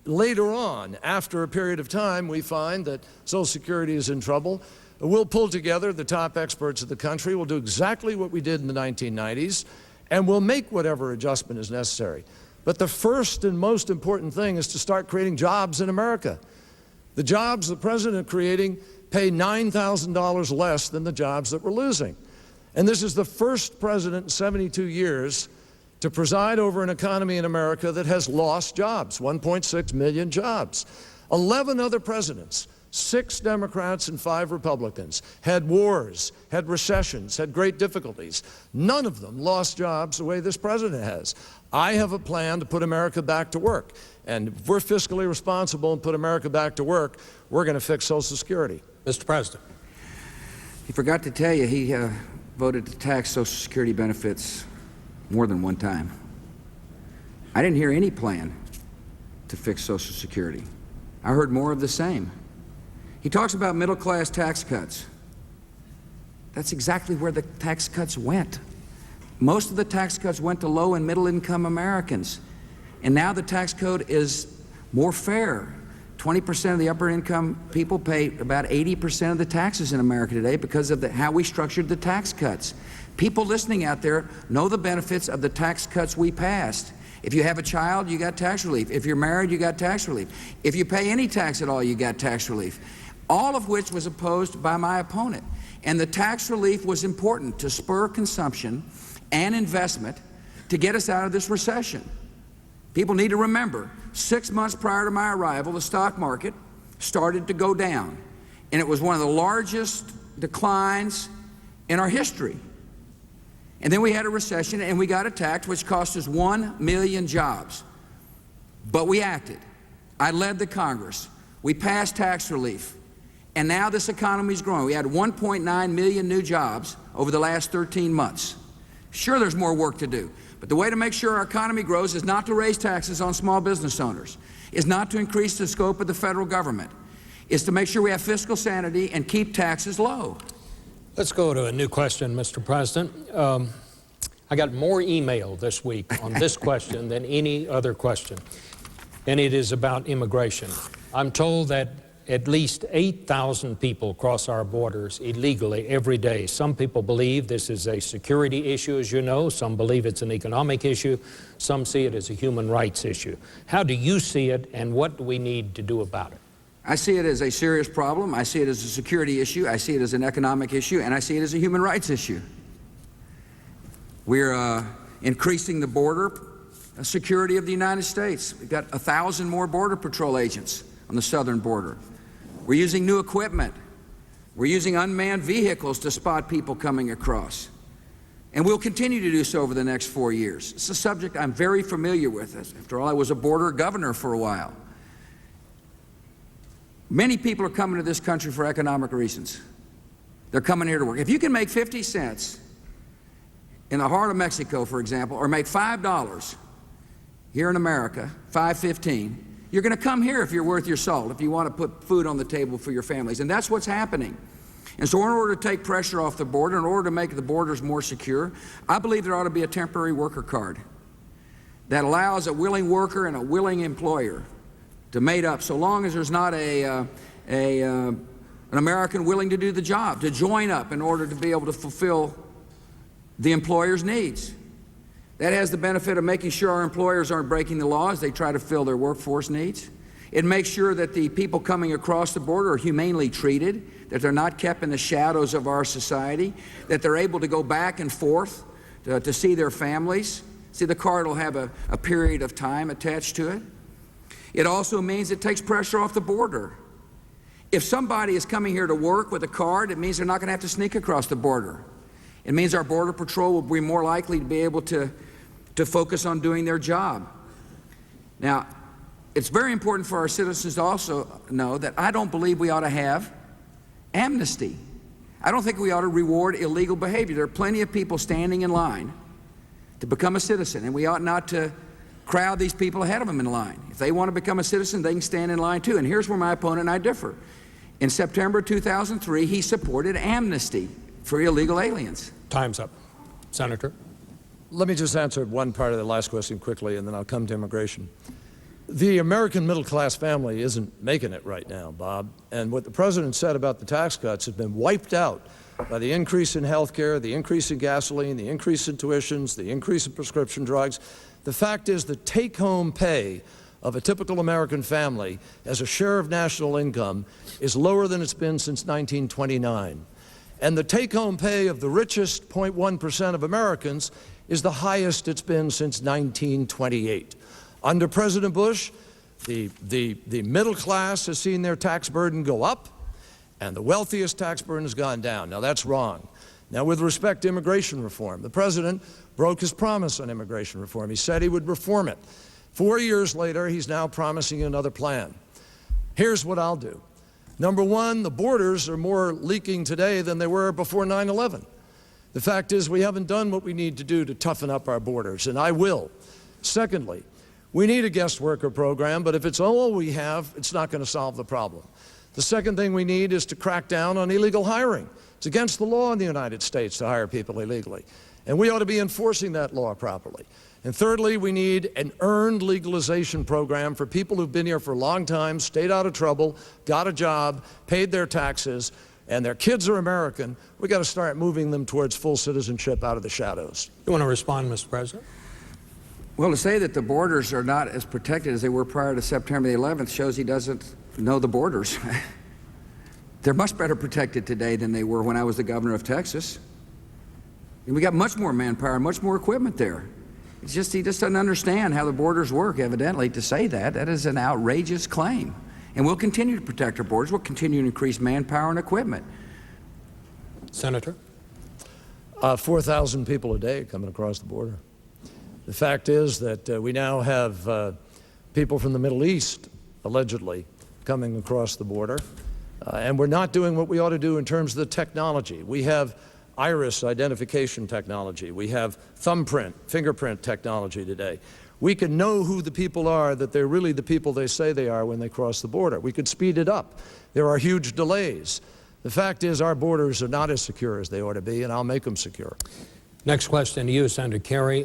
later on, after a period of time, we find that Social Security is in trouble, we'll pull together the top experts of the country, we'll do exactly what we did in the 1990s, and we'll make whatever adjustment is necessary. But the first and most important thing is to start creating jobs in America. The jobs the President is creating pay $9,000 less than the jobs that we're losing. And this is the first president in 72 years to preside over an economy in America that has lost jobs, 1.6 million jobs. 11 other presidents, 6 Democrats and 5 Republicans, had wars, had recessions, had great difficulties. None of them lost jobs the way this president has. I have a plan to put America back to work. And if we're fiscally responsible and put America back to work, we're going to fix Social Security. Mr. President. He forgot to tell you he voted to tax Social Security benefits more than one time. I didn't hear any plan to fix Social Security. I heard more of the same. He talks about middle-class tax cuts. That's exactly where the tax cuts went. Most of the tax cuts went to low and middle-income Americans. And now the tax code is more fair. 20% of the upper income people pay about 80% of the taxes in America today because of how we structured the tax cuts. People listening out there know the benefits of the tax cuts we passed. If you have a child, you got tax relief. If you're married, you got tax relief. If you pay any tax at all, you got tax relief. All of which was opposed by my opponent. And the tax relief was important to spur consumption and investment to get us out of this recession. People need to remember, 6 months prior to my arrival, the stock market started to go down. And it was one of the largest declines in our history. And then we had a recession and we got attacked, which cost us 1 million jobs. But we acted. I led the Congress. We passed tax relief. And now this economy is growing. We had 1.9 million new jobs over the last 13 months. Sure, there's more work to do. But the way to make sure our economy grows is not to raise taxes on small business owners, is not to increase the scope of the federal government, is to make sure we have fiscal sanity and keep taxes low. Let's go to a new question, Mr. President. I got more email this week on this question than any other question, and it is about immigration. I'm told that at least 8,000 people cross our borders illegally every day. Some people believe this is a security issue, as you know. Some believe it's an economic issue. Some see it as a human rights issue. How do you see it, and what do we need to do about it? I see it as a serious problem. I see it as a security issue. I see it as an economic issue, and I see it as a human rights issue. We're increasing the border security of the United States. We've got 1,000 more Border Patrol agents on the southern border. We're using new equipment. We're using unmanned vehicles to spot people coming across. And we'll continue to do so over the next 4 years. It's a subject I'm very familiar with. After all, I was a border governor for a while. Many people are coming to this country for economic reasons. They're coming here to work. If you can make 50 cents in the heart of Mexico, for example, or make $5 here in America, $5.15, you're going to come here if you're worth your salt, if you want to put food on the table for your families. And that's what's happening. And so in order to take pressure off the border, in order to make the borders more secure, I believe there ought to be a temporary worker card that allows a willing worker and a willing employer to mate up, so long as there's not an American willing to do the job, to join up in order to be able to fulfill the employer's needs. That has the benefit of making sure our employers aren't breaking the law as they try to fill their workforce needs. It makes sure that the people coming across the border are humanely treated, that they're not kept in the shadows of our society, that they're able to go back and forth to see their families. See, the card will have a period of time attached to it. It also means it takes pressure off the border. If somebody is coming here to work with a card, it means they're not going to have to sneak across the border. It means our Border Patrol will be more likely to be able to focus on doing their job. Now, it's very important for our citizens to also know that I don't believe we ought to have amnesty. I don't think we ought to reward illegal behavior. There are plenty of people standing in line to become a citizen, and we ought not to crowd these people ahead of them in line. If they want to become a citizen, they can stand in line too. And here's where my opponent and I differ. In September 2003, he supported amnesty for illegal aliens. Time's up. Senator? Let me just answer one part of the last question quickly, and then I'll come to immigration. The American middle-class family isn't making it right now, Bob. And what the President said about the tax cuts has been wiped out by the increase in health care, the increase in gasoline, the increase in tuitions, the increase in prescription drugs. The fact is the take-home pay of a typical American family as a share of national income is lower than it's been since 1929. And the take-home pay of the richest 0.1% of Americans is the highest it's been since 1928. Under President Bush, the middle class has seen their tax burden go up, and the wealthiest tax burden has gone down. Now, that's wrong. Now, with respect to immigration reform, the President broke his promise on immigration reform. He said he would reform it. 4 years later, he's now promising another plan. Here's what I'll do. Number one, the borders are more leaking today than they were before 9/11. The fact is we haven't done what we need to do to toughen up our borders, and I will. Secondly, we need a guest worker program, but if it's all we have, it's not going to solve the problem. The second thing we need is to crack down on illegal hiring. It's against the law in the United States to hire people illegally, and we ought to be enforcing that law properly. And thirdly, we need an earned legalization program for people who've been here for a long time, stayed out of trouble, got a job, paid their taxes, and their kids are American. We've got to start moving them towards full citizenship out of the shadows. You want to respond, Mr. President? Well, to say that the borders are not as protected as they were prior to September the 11th shows he doesn't know the borders. They're much better protected today than they were when I was the governor of Texas. And we got much more manpower, much more equipment there. It's just he just doesn't understand how the borders work, evidently, to say that. That is an outrageous claim. And we'll continue to protect our borders. We'll continue to increase manpower and equipment. Senator? 4,000 people a day coming across the border. The fact is that we now have people from the Middle East, allegedly, coming across the border. And we're not doing what we ought to do in terms of the technology. We have iris identification technology. We have thumbprint, fingerprint technology today. We can know who the people are, that they're really the people they say they are when they cross the border. We could speed it up. There are huge delays. The fact is our borders are not as secure as they ought to be, and I'll make them secure. Next question to you, Senator Kerry.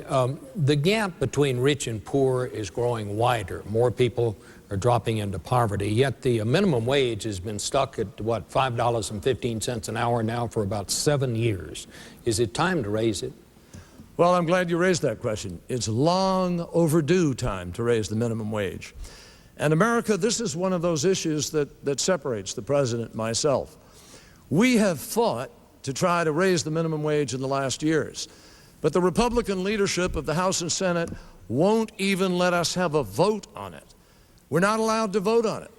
The gap between rich and poor is growing wider. More people are dropping into poverty, yet the minimum wage has been stuck at, what, $5.15 an hour now for about 7 years. Is it time to raise it? Well, I'm glad you raised that question. It's long overdue time to raise the minimum wage. And America, this is one of those issues that separates the President and myself. We have fought to try to raise the minimum wage in the last years, but the Republican leadership of the House and Senate won't even let us have a vote on it. We're not allowed to vote on it.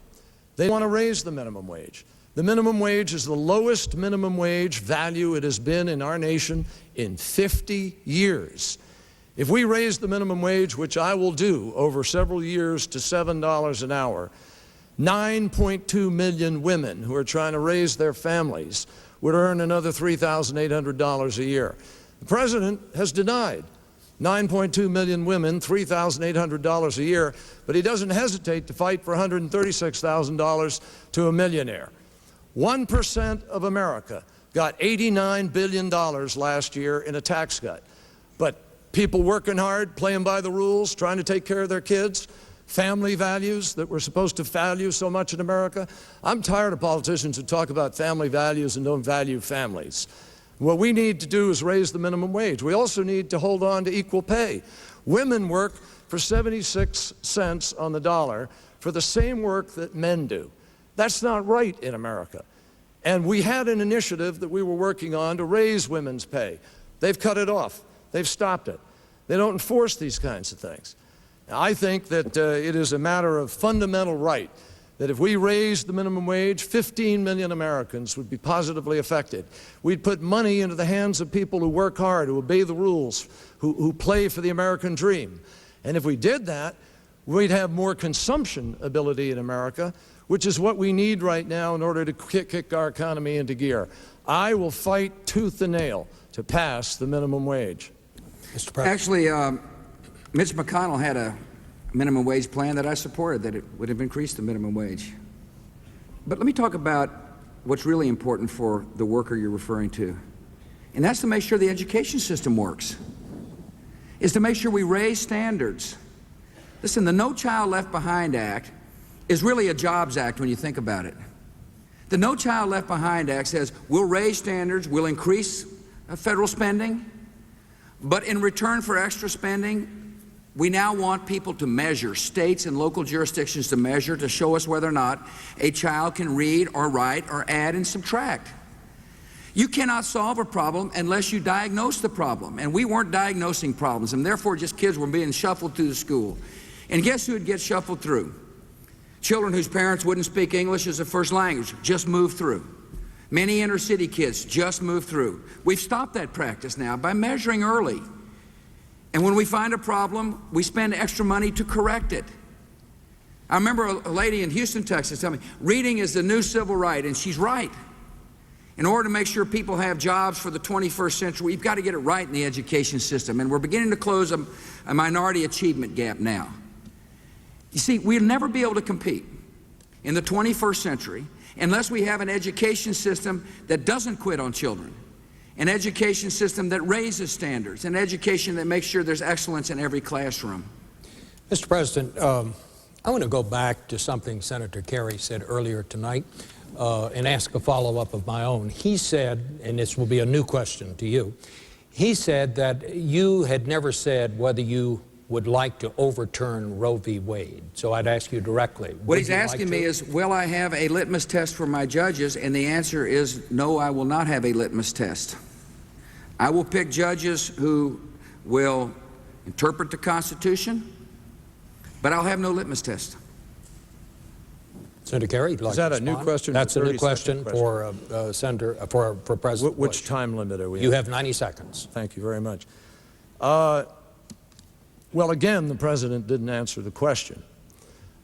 They want to raise the minimum wage. The minimum wage is the lowest minimum wage value it has been in our nation in 50 years. If we raise the minimum wage, which I will do over several years, to $7 an hour, 9.2 million women who are trying to raise their families would earn another $3,800 a year. The President has denied 9.2 million women $3,800 a year, but he doesn't hesitate to fight for $136,000 to a millionaire. 1% of America got $89 billion last year in a tax cut. But people working hard, playing by the rules, trying to take care of their kids, family values that we're supposed to value so much in America. I'm tired of politicians who talk about family values and don't value families. What we need to do is raise the minimum wage. We also need to hold on to equal pay. Women work for 76 cents on the dollar for the same work that men do. That's not right in America. And we had an initiative that we were working on to raise women's pay. They've cut it off. They've stopped it. They don't enforce these kinds of things. Now, I think that it is a matter of fundamental right that if we raise the minimum wage, 15 million Americans would be positively affected. We'd put money into the hands of people who work hard, who obey the rules, who play for the American dream. And if we did that, we'd have more consumption ability in America, which is what we need right now in order to kick our economy into gear. I will fight tooth and nail to pass the minimum wage. Mr. President. Actually, Mitch McConnell had a minimum wage plan that I supported, that it would have increased the minimum wage. But let me talk about what's really important for the worker you're referring to. And that's to make sure the education system works, is to make sure we raise standards. Listen, the No Child Left Behind Act is really a jobs act when you think about it. The No Child Left Behind Act says we'll raise standards, we'll increase federal spending, but in return for extra spending, we now want people to measure, states and local jurisdictions to measure, to show us whether or not a child can read or write or add and subtract. You cannot solve a problem unless you diagnose the problem, and we weren't diagnosing problems, and therefore just kids were being shuffled through the school. And guess who would get shuffled through? Children whose parents wouldn't speak English as a first language just moved through. Many inner city kids just moved through. We've stopped that practice now by measuring early. And when we find a problem, we spend extra money to correct it. I remember a lady in Houston, Texas, telling me, reading is the new civil right, and she's right. In order to make sure people have jobs for the 21st century, we've got to get it right in the education system, and we're beginning to close a minority achievement gap now. You see, we'll never be able to compete in the 21st century unless we have an education system that doesn't quit on children, an education system that raises standards, an education that makes sure there's excellence in every classroom. Mr. President, I want to go back to something Senator Kerry said earlier tonight and ask a follow-up of my own. He said, and this will be a new question to you, he said that you had never said whether you would like to overturn Roe v. Wade. So I'd ask you directly. What he's asking me is, will I have a litmus test for my judges? And the answer is, no, I will not have a litmus test. I will pick judges who will interpret the Constitution, but I'll have no litmus test. Senator Kerry, you'd like is that to a new respond? question? That's a new question for for President Which Bush. time limit are we? You have 90 seconds. Thank you very much. Well, again, the President didn't answer the question.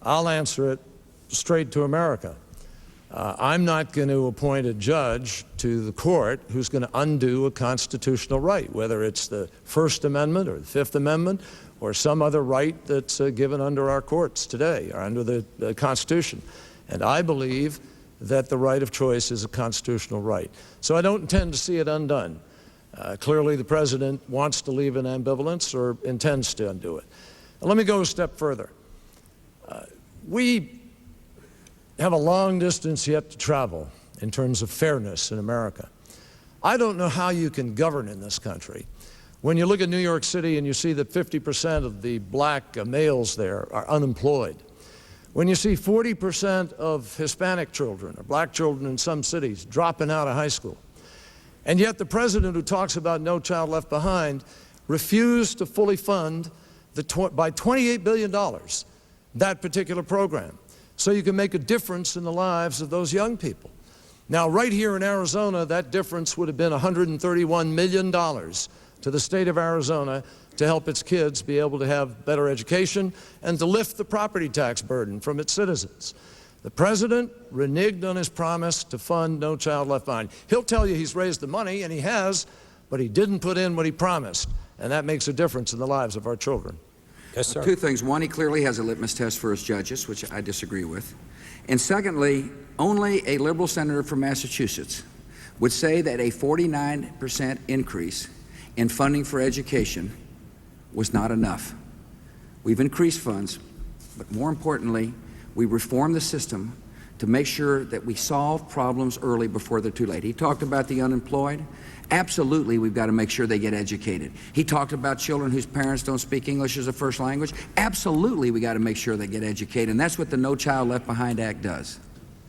I'll answer it straight to America. I'm not going to appoint a judge to the court who's going to undo a constitutional right, whether it's the First Amendment or the Fifth Amendment or some other right that's given under our courts today or under the Constitution. And I believe that the right of choice is a constitutional right. So I don't intend to see it undone. Clearly, the President wants to leave an ambivalence or intends to undo it. And let me go a step further. We have a long distance yet to travel in terms of fairness in America. I don't know how you can govern in this country when you look at New York City and you see that 50% of the black males there are unemployed. When you see 40% of Hispanic children or black children in some cities dropping out of high school. And yet the President, who talks about No Child Left Behind, refused to fully fund by $28 billion that particular program, so you can make a difference in the lives of those young people. Now, right here in Arizona, that difference would have been $131 million to the state of Arizona to help its kids be able to have better education and to lift the property tax burden from its citizens. The President reneged on his promise to fund No Child Left Behind. He'll tell you he's raised the money, and he has, but he didn't put in what he promised, and that makes a difference in the lives of our children. Yes, sir. Two things. One, he clearly has a litmus test for his judges, which I disagree with. And secondly, only a liberal senator from Massachusetts would say that a 49% increase in funding for education was not enough. We've increased funds, but more importantly, we reformed the system to make sure that we solve problems early before they're too late. He talked about the unemployed. Absolutely, we've got to make sure they get educated. He talked about children whose parents don't speak English as a first language. Absolutely, we got to make sure they get educated, and that's what the No Child Left Behind Act does.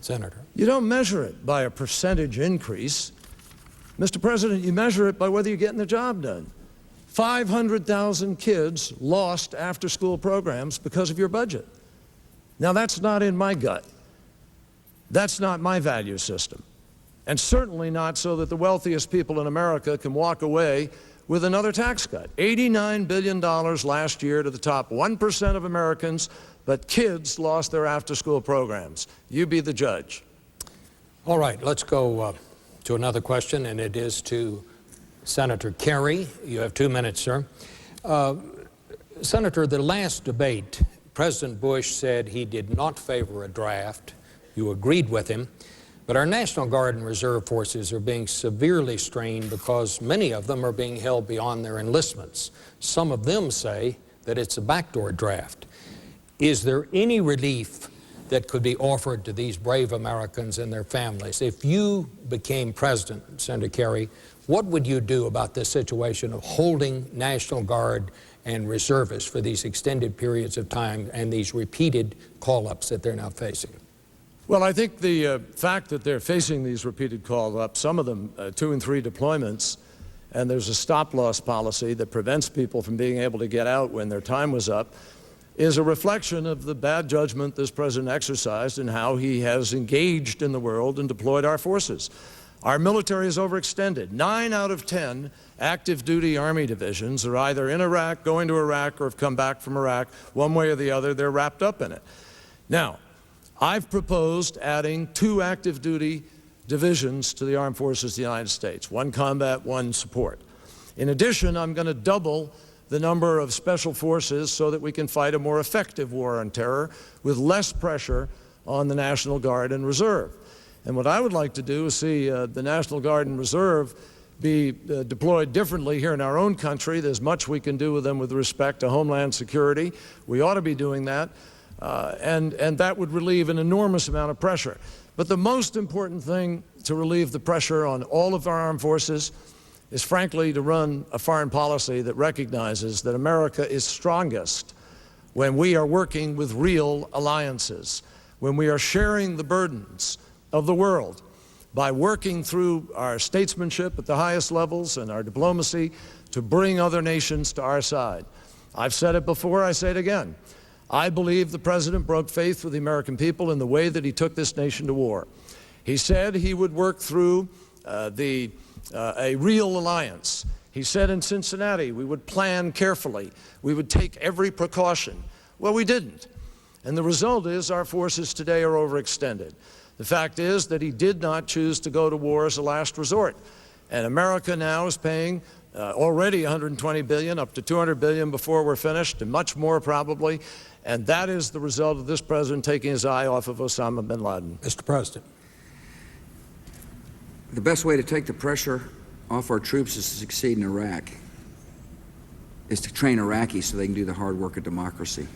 Senator. You don't measure it by a percentage increase. Mr. President, you measure it by whether you're getting the job done. 500,000 kids lost after-school programs because of your budget. Now, that's not in my gut. That's not my value system. And certainly not so that the wealthiest people in America can walk away with another tax cut. $89 billion last year to the top 1% of Americans, but kids lost their after-school programs. You be the judge. All right, let's go to another question, and it is to Senator Kerry. You have 2 minutes, sir. Senator, the last debate, President Bush said he did not favor a draft. You agreed with him. But our National Guard and Reserve forces are being severely strained because many of them are being held beyond their enlistments. Some of them say that it's a backdoor draft. Is there any relief that could be offered to these brave Americans and their families? If you became president, Senator Kerry, what would you do about this situation of holding National Guard and reservists for these extended periods of time and these repeated call-ups that they're now facing? Well, I think the fact that they're facing these repeated call-ups, some of them 2 and 3 deployments, and there's a stop-loss policy that prevents people from being able to get out when their time was up, is a reflection of the bad judgment this president exercised in how he has engaged in the world and deployed our forces. Our military is overextended. 9 out of 10 active duty Army divisions are either in Iraq, going to Iraq, or have come back from Iraq. One way or the other, they're wrapped up in it. Now, I've proposed adding 2 active duty divisions to the Armed Forces of the United States, 1 combat, 1 support. In addition, I'm going to double the number of special forces so that we can fight a more effective war on terror with less pressure on the National Guard and Reserve. And what I would like to do is see the National Guard and Reserve be deployed differently here in our own country. There's much we can do with them with respect to Homeland Security. We ought to be doing that. And that would relieve an enormous amount of pressure. But the most important thing to relieve the pressure on all of our armed forces is, frankly, to run a foreign policy that recognizes that America is strongest when we are working with real alliances, when we are sharing the burdens of the world by working through our statesmanship at the highest levels and our diplomacy to bring other nations to our side. I've said it before, I say it again. I believe the President broke faith with the American people in the way that he took this nation to war. He said he would work through a real alliance. He said in Cincinnati we would plan carefully. We would take every precaution. Well, we didn't. And the result is our forces today are overextended. The fact is that he did not choose to go to war as a last resort. And America now is paying already $120 billion, up to $200 billion before we're finished, and much more probably. And that is the result of this president taking his eye off of Osama bin Laden. Mr. President. The best way to take the pressure off our troops is to succeed in Iraq, is to train Iraqis so they can do the hard work of democracy,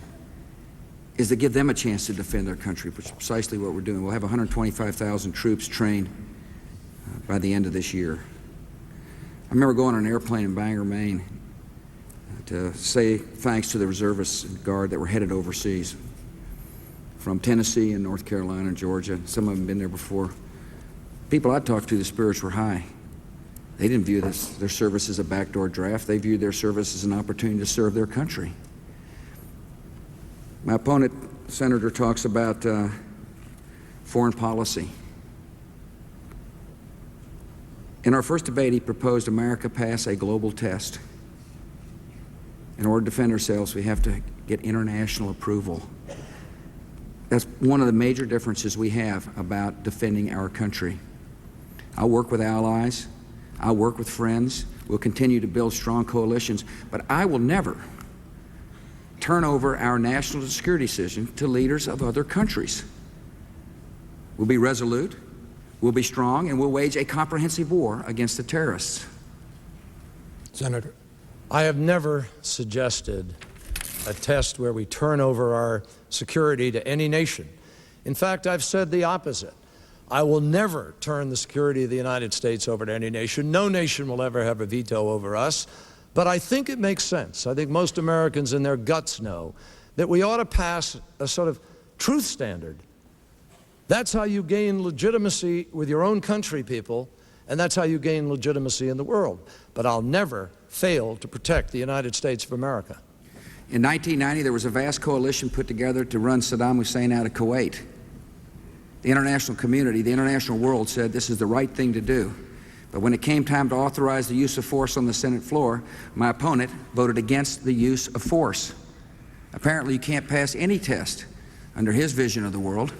is to give them a chance to defend their country, which is precisely what we're doing. We'll have 125,000 troops trained by the end of this year. I remember going on an airplane in Bangor, Maine, to say thanks to the reservists and Guard that were headed overseas from Tennessee and North Carolina and Georgia. Some of them had been there before. People I talked to, the spirits were high. They didn't view their service as a backdoor draft. They viewed their service as an opportunity to serve their country. My opponent, Senator, talks about foreign policy. In our first debate, he proposed America pass a global test. In order to defend ourselves, we have to get international approval. That's one of the major differences we have about defending our country. I'll work with allies. I'll work with friends. We'll continue to build strong coalitions. But I will never turn over our national security decision to leaders of other countries. We'll be resolute, we'll be strong, and we'll wage a comprehensive war against the terrorists. Senator. I have never suggested a test where we turn over our security to any nation. In fact, I've said the opposite. I will never turn the security of the United States over to any nation. No nation will ever have a veto over us. But I think it makes sense. I think most Americans in their guts know that we ought to pass a sort of truth standard. That's how you gain legitimacy with your own country, people, and that's how you gain legitimacy in the world. But I'll never fail to protect the United States of America. In 1990, there was a vast coalition put together to run Saddam Hussein out of Kuwait. The international community, the international world said this is the right thing to do. But when it came time to authorize the use of force on the Senate floor, my opponent voted against the use of force. Apparently, you can't pass any test under his vision of the world.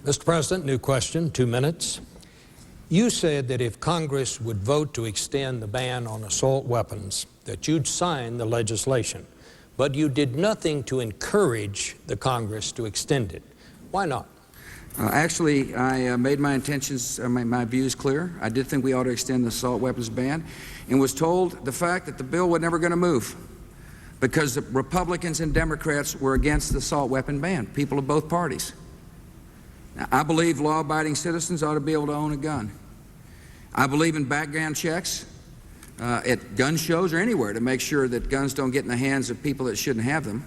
Mr. President, new question, 2 minutes. You said that if Congress would vote to extend the ban on assault weapons, that you'd sign the legislation, but you did nothing to encourage the Congress to extend it. Why not? Actually, I made my intentions, my views clear. I did think we ought to extend the assault weapons ban, and was told the fact that the bill was never going to move because the Republicans and Democrats were against the assault weapon ban, people of both parties. Now, I believe law-abiding citizens ought to be able to own a gun. I believe in background checks at gun shows or anywhere to make sure that guns don't get in the hands of people that shouldn't have them.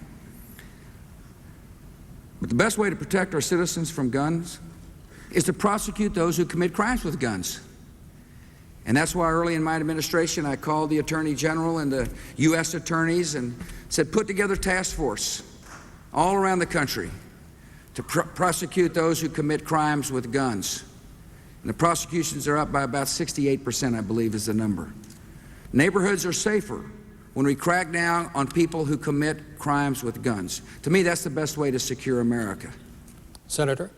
But the best way to protect our citizens from guns is to prosecute those who commit crimes with guns. And that's why early in my administration I called the Attorney General and the U.S. attorneys and said, put together a task force all around the country to prosecute those who commit crimes with guns. And the prosecutions are up by about 68%, I believe is the number. Neighborhoods are safer when we crack down on people who commit crimes with guns. To me, that's the best way to secure America. Senator?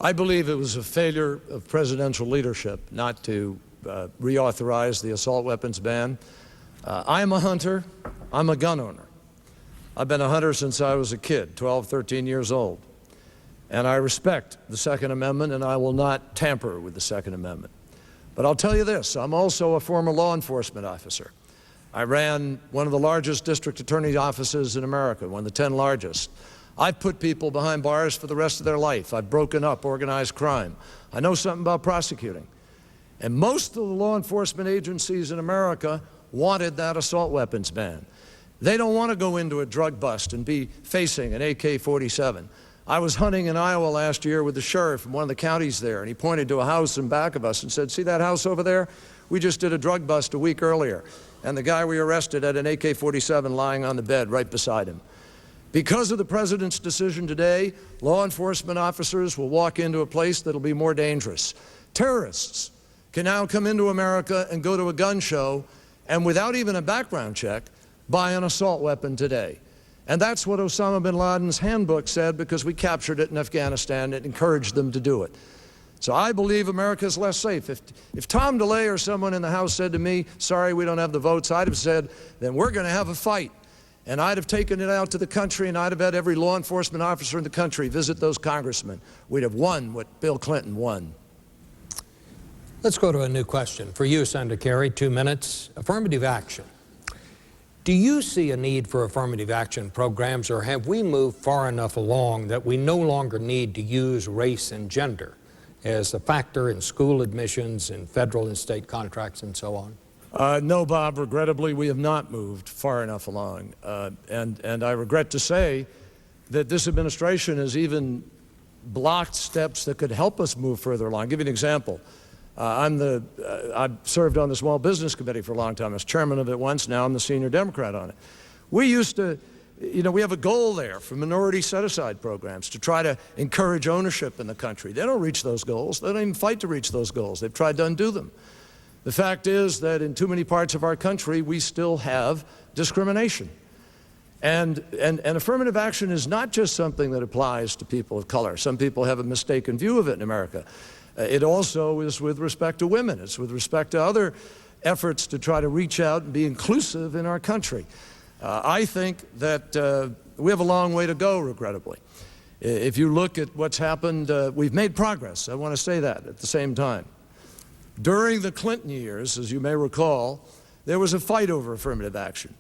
I believe it was a failure of presidential leadership not to reauthorize the assault weapons ban. I'm a hunter. I'm a gun owner. I've been a hunter since I was a kid, 12, 13 years old. And I respect the Second Amendment, and I will not tamper with the Second Amendment. But I'll tell you this, I'm also a former law enforcement officer. I ran one of the largest district attorney's offices in America, one of the 10 largest. I've put people behind bars for the rest of their life. I've broken up organized crime. I know something about prosecuting. And most of the law enforcement agencies in America wanted that assault weapons ban. They don't want to go into a drug bust and be facing an AK-47. I was hunting in Iowa last year with the sheriff in one of the counties there, and he pointed to a house in back of us and said, see that house over there? We just did a drug bust a week earlier, and the guy we arrested had an AK-47 lying on the bed right beside him. Because of the President's decision today, law enforcement officers will walk into a place that'll be more dangerous. Terrorists can now come into America and go to a gun show and without even a background check, buy an assault weapon today. And that's what Osama bin Laden's handbook said because we captured it in Afghanistan and encouraged them to do it. So I believe America's less safe. If Tom DeLay or someone in the House said to me, sorry, we don't have the votes, I'd have said, then we're going to have a fight. And I'd have taken it out to the country, and I'd have had every law enforcement officer in the country visit those congressmen. We'd have won what Bill Clinton won. Let's go to a new question. For you, Senator Kerry, 2 minutes. Affirmative action. Do you see a need for affirmative action programs, or have we moved far enough along that we no longer need to use race and gender as a factor in school admissions and federal and state contracts and so on? No, Bob, regrettably, we have not moved far enough along. And I regret to say that this administration has even blocked steps that could help us move further along. I'll give you an example. I've served on the Small Business Committee for a long time. I was chairman of it once. Now I'm the senior Democrat on it. We used to, we have a goal there for minority set-aside programs to try to encourage ownership in the country. They don't reach those goals. They don't even fight to reach those goals. They've tried to undo them. The fact is that in too many parts of our country, we still have discrimination. And affirmative action is not just something that applies to people of color. Some people have a mistaken view of it in America. It also is with respect to women. It's with respect to other efforts to try to reach out and be inclusive in our country. I think that we have a long way to go, regrettably. If you look at what's happened, we've made progress. I want to say that at the same time. During the Clinton years, as you may recall, there was a fight over affirmative action.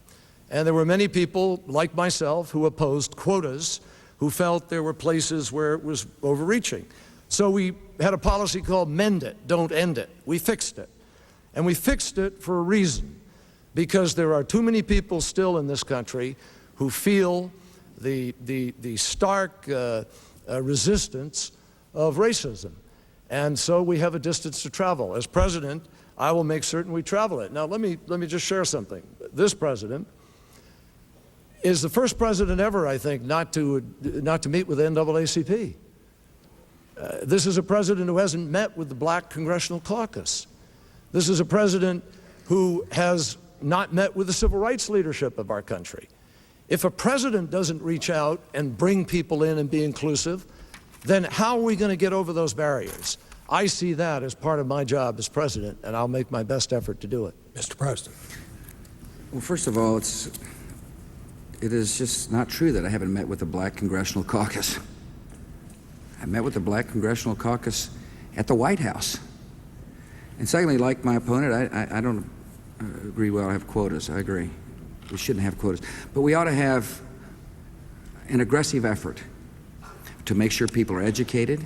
And there were many people, like myself, who opposed quotas, who felt there were places where it was overreaching. So we had a policy called mend it, don't end it. We fixed it. And we fixed it for a reason, because there are too many people still in this country who feel the stark resistance of racism. And so we have a distance to travel. As president, I will make certain we travel it. Now let me just share something. This president is the first president ever, I think, not to meet with the NAACP. This is a president who hasn't met with the Black Congressional Caucus. This is a president who has not met with the civil rights leadership of our country. If a president doesn't reach out and bring people in and be inclusive, then how are we going to get over those barriers? I see that as part of my job as president, and I'll make my best effort to do it. Mr. President. Well, first of all, it is just not true that I haven't met with the Black Congressional Caucus. I met with the Black Congressional Caucus at the White House. And secondly, like my opponent, I don't agree we ought to have quotas. I agree. We shouldn't have quotas. But we ought to have an aggressive effort to make sure people are educated,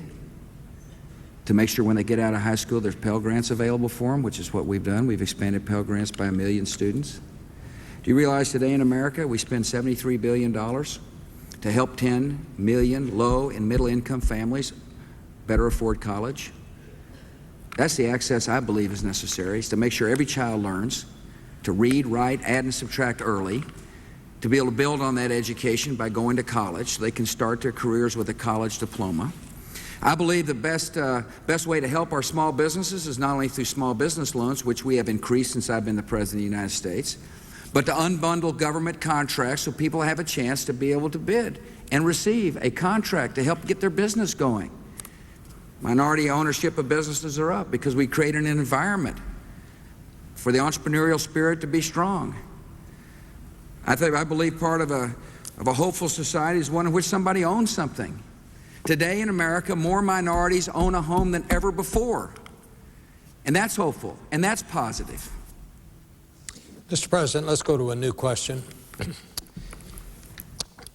to make sure when they get out of high school there's Pell Grants available for them, which is what we've done. We've expanded Pell Grants by 1 million students. Do you realize today in America we spend $73 billion to help 10 million low and middle income families better afford college? That's the access I believe is necessary, is to make sure every child learns to read, write, add, and subtract early, to be able to build on that education by going to college so they can start their careers with a college diploma. I believe the best way to help our small businesses is not only through small business loans, which we have increased since I've been the President of the United States, but to unbundle government contracts so people have a chance to be able to bid and receive a contract to help get their business going. Minority ownership of businesses are up because we created an environment for the entrepreneurial spirit to be strong. I believe part of a hopeful society is one in which somebody owns something. Today in America, more minorities own a home than ever before. And that's hopeful, and that's positive. Mr. President, let's go to a new question.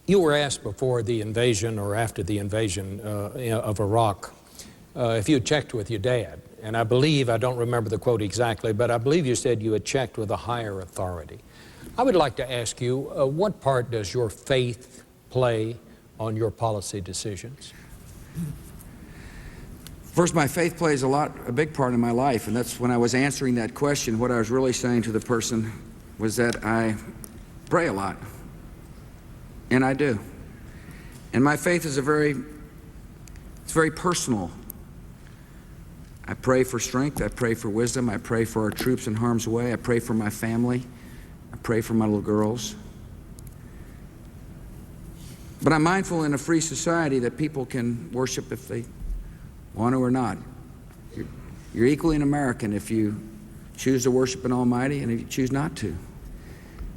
You were asked before the invasion or after the invasion of Iraq if you had checked with your dad. And I believe, I don't remember the quote exactly, but I believe you said you had checked with a higher authority. I would like to ask you, what part does your faith play on your policy decisions? First, my faith plays a big part in my life, and that's when I was answering that question, what I was really saying to the person was that I pray a lot, and I do. And my faith is very personal. I pray for strength, I pray for wisdom, I pray for our troops in harm's way, I pray for my family, I pray for my little girls. But I'm mindful in a free society that people can worship if they want to or not. You're equally an American if you choose to worship an Almighty and if you choose not to.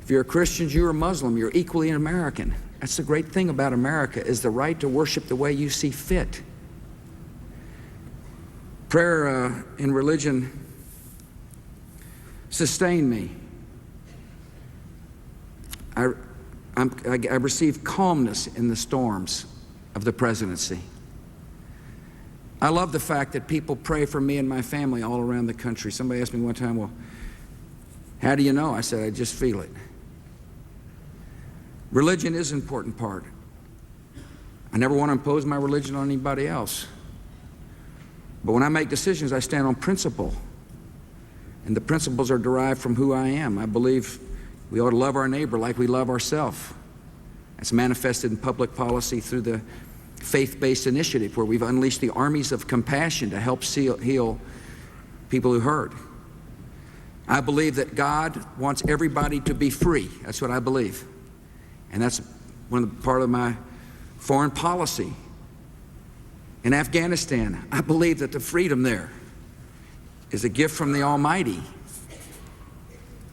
If you're a Christian, Jew, or Muslim, you're equally an American. That's the great thing about America, is the right to worship the way you see fit. Prayer and religion sustain me. I receive calmness in the storms of the presidency. I love the fact that people pray for me and my family all around the country. Somebody asked me one time, well, how do you know? I said, I just feel it. Religion is an important part. I never want to impose my religion on anybody else. But when I make decisions, I stand on principle. And the principles are derived from who I am. I believe we ought to love our neighbor like we love ourselves. It's manifested in public policy through the faith-based initiative where we've unleashed the armies of compassion to help heal people who hurt. I believe that God wants everybody to be free. That's what I believe. And that's part of my foreign policy. In Afghanistan, I believe that the freedom there is a gift from the Almighty.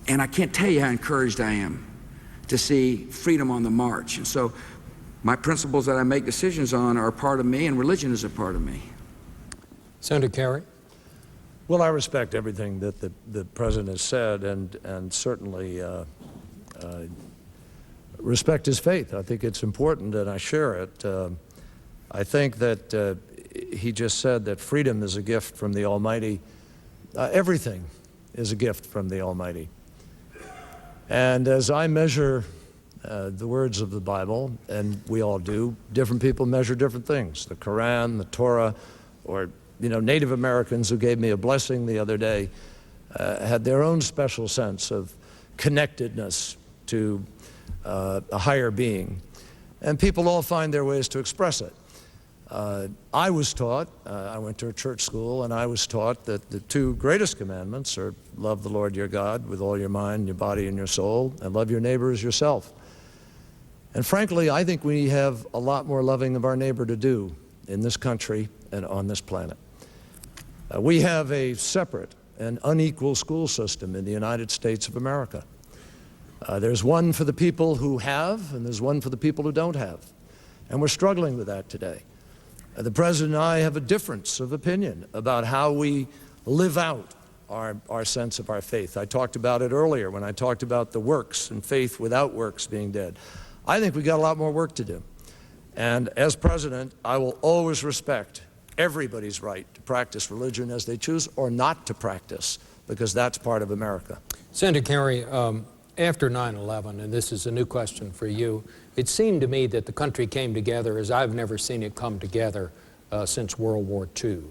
And I can't tell you how encouraged I am to see freedom on the march. And so my principles that I make decisions on are a part of me, and religion is a part of me. Senator Kerry? Well, I respect everything that the President has said, and certainly respect his faith. I think it's important, and I share it. I think that he just said that freedom is a gift from the Almighty. Everything is a gift from the Almighty. And as I measure the words of the Bible, and we all do, different people measure different things. The Quran, the Torah, or Native Americans who gave me a blessing the other day had their own special sense of connectedness to a higher being. And people all find their ways to express it. I was taught, I went to a church school, and I was taught that the two greatest commandments are love the Lord your God with all your mind, your body, and your soul, and love your neighbor as yourself. And frankly, I think we have a lot more loving of our neighbor to do in this country and on this planet. We have a separate and unequal school system in the United States of America. There's one for the people who have, and there's one for the people who don't have. And we're struggling with that today. The President and I have a difference of opinion about how we live out our sense of our faith. I talked about it earlier when I talked about the works and faith without works being dead. I think we got a lot more work to do. And as President, I will always respect everybody's right to practice religion as they choose or not to practice, because that's part of America. Senator Kerry, after 9/11, and this is a new question for you, it seemed to me that the country came together as I've never seen it come together since World War II.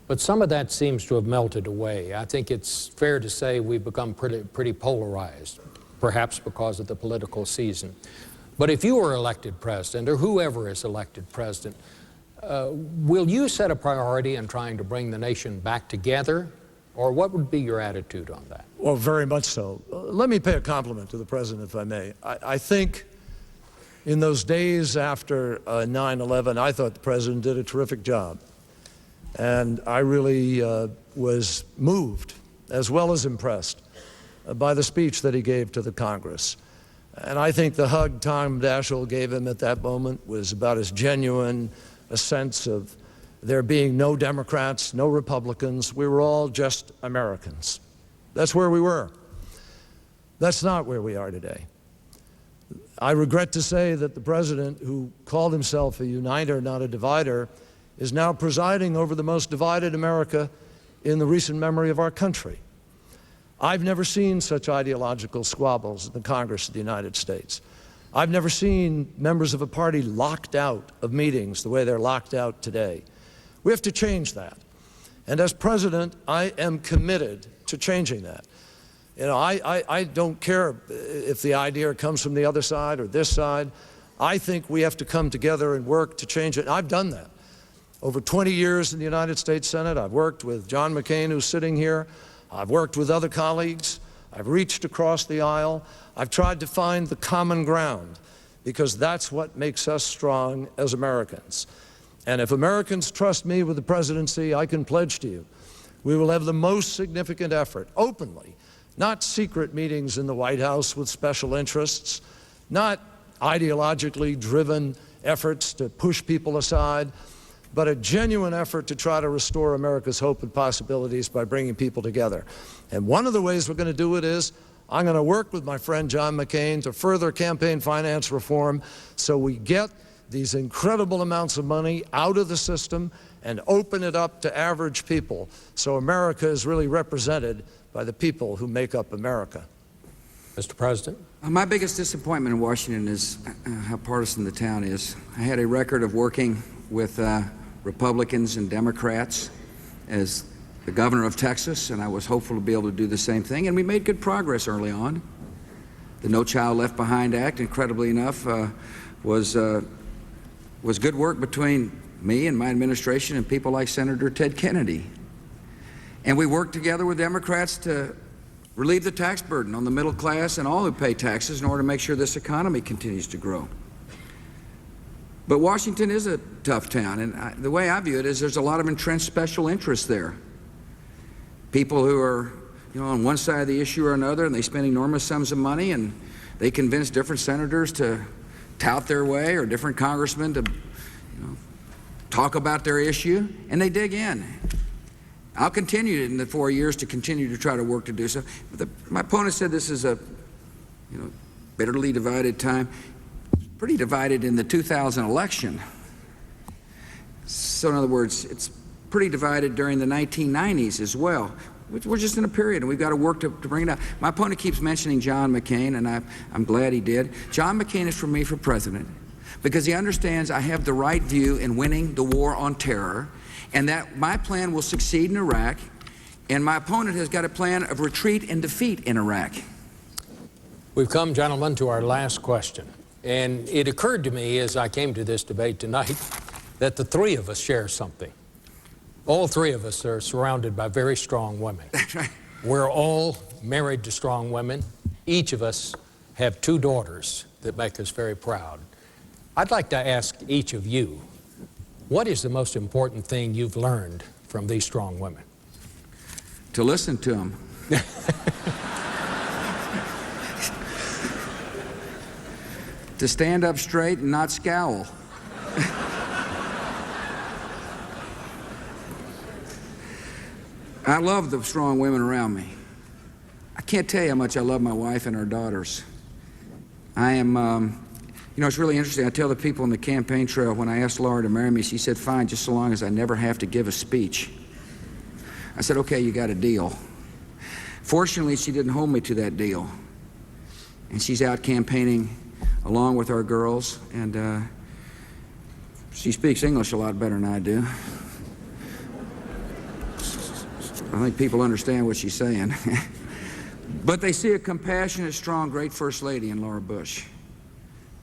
But some of that seems to have melted away. I think it's fair to say we've become pretty polarized, perhaps because of the political season. But if you were elected president, or whoever is elected president, will you set a priority in trying to bring the nation back together? Or what would be your attitude on that? Well, very much so. Let me pay a compliment to the President, if I may. I think in those days after 9/11, I thought the President did a terrific job. And I really was moved, as well as impressed, by the speech that he gave to the Congress. And I think the hug Tom Daschle gave him at that moment was about as genuine a sense of there being no Democrats, no Republicans. We were all just Americans. That's where we were. That's not where we are today. I regret to say that the President, who called himself a uniter, not a divider, is now presiding over the most divided America in the recent memory of our country. I've never seen such ideological squabbles in the Congress of the United States. I've never seen members of a party locked out of meetings the way they're locked out today. We have to change that. And as President, I am committed to changing that. I don't care if the idea comes from the other side or this side. I think we have to come together and work to change it. And I've done that. Over 20 years in the United States Senate, I've worked with John McCain, who's sitting here. I've worked with other colleagues. I've reached across the aisle. I've tried to find the common ground, because that's what makes us strong as Americans. And if Americans trust me with the presidency, I can pledge to you, we will have the most significant effort, openly, not secret meetings in the White House with special interests, not ideologically driven efforts to push people aside, but a genuine effort to try to restore America's hope and possibilities by bringing people together. And one of the ways we're going to do it is I'm going to work with my friend John McCain to further campaign finance reform so we get these incredible amounts of money out of the system and open it up to average people so America is really represented by the people who make up America. Mr. President? My biggest disappointment in Washington is how partisan the town is. I had a record of working with Republicans and Democrats as the governor of Texas, and I was hopeful to be able to do the same thing, and we made good progress early on. The No Child Left Behind Act, incredibly enough, was good work between me and my administration and people like Senator Ted Kennedy. And we worked together with Democrats to relieve the tax burden on the middle class and all who pay taxes in order to make sure this economy continues to grow. But Washington is a tough town, and the way I view it is there's a lot of entrenched special interests there. People who are, on one side of the issue or another, and they spend enormous sums of money, and they convince different senators to tout their way, or different congressmen to talk about their issue, and they dig in. I'll continue in the 4 years to continue to try to work to do so. My opponent said this is a bitterly divided time. Pretty divided in the 2000 election. So in other words, it's pretty divided during the 1990s as well. We're just in a period, and we've got to work to bring it out. My opponent keeps mentioning John McCain, and I'm glad he did. John McCain is for me for president because he understands I have the right view in winning the war on terror, and that my plan will succeed in Iraq, and my opponent has got a plan of retreat and defeat in Iraq. We've come, gentlemen, to our last question. And it occurred to me as I came to this debate tonight that the three of us share something. All three of us are surrounded by very strong women. That's right. We're all married to strong women. Each of us have two daughters that make us very proud. I'd like to ask each of you, what is the most important thing you've learned from these strong women? To listen to them. To stand up straight and not scowl. I love the strong women around me. I can't tell you how much I love my wife and our daughters. I am, it's really interesting. I tell the people on the campaign trail, when I asked Laura to marry me, she said, fine, just so long as I never have to give a speech. I said, okay, you got a deal. Fortunately, she didn't hold me to that deal. And she's out campaigning along with our girls, and she speaks English a lot better than I do. I think people understand what she's saying. But they see a compassionate, strong, great First Lady in Laura Bush.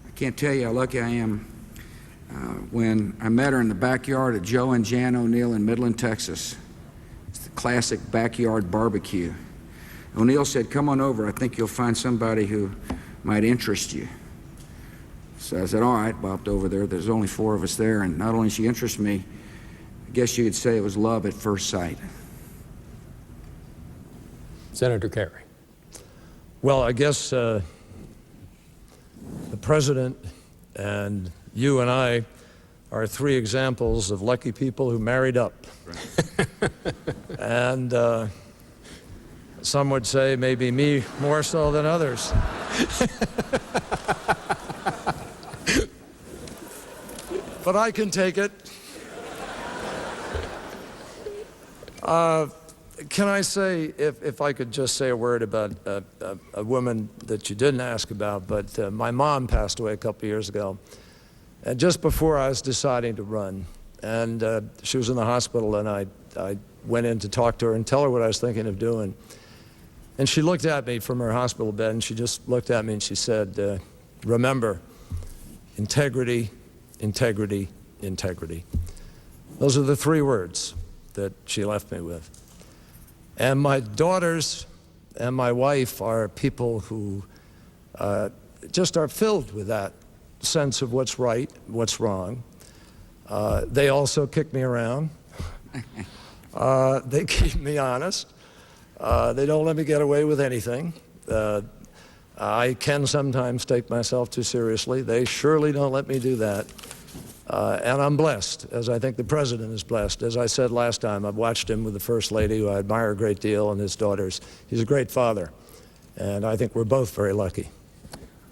I can't tell you how lucky I am when I met her in the backyard of Joe and Jan O'Neill in Midland, Texas. It's the classic backyard barbecue. O'Neill said, come on over, I think you'll find somebody who might interest you. So I said, all right, bopped over there. There's only four of us there, and not only she interested me, I guess you could say it was love at first sight. Senator Kerry. Well, I guess the President and you and I are three examples of lucky people who married up. Right. And some would say maybe me more so than others. But I can take it. Can I say, if I could just say a word about a woman that you didn't ask about, but my mom passed away a couple years ago, and just before I was deciding to run, and she was in the hospital, and I went in to talk to her and tell her what I was thinking of doing. And she looked at me from her hospital bed, and she just looked at me and she said, remember, integrity, integrity, integrity. Those are the three words that she left me with. And my daughters and my wife are people who just are filled with that sense of what's right, what's wrong. They also kick me around. They keep me honest. They don't let me get away with anything. I can sometimes take myself too seriously. They surely don't let me do that. And I'm blessed, as I think the President is blessed. As I said last time, I've watched him with the First Lady, who I admire a great deal, and his daughters. He's a great father, and I think we're both very lucky.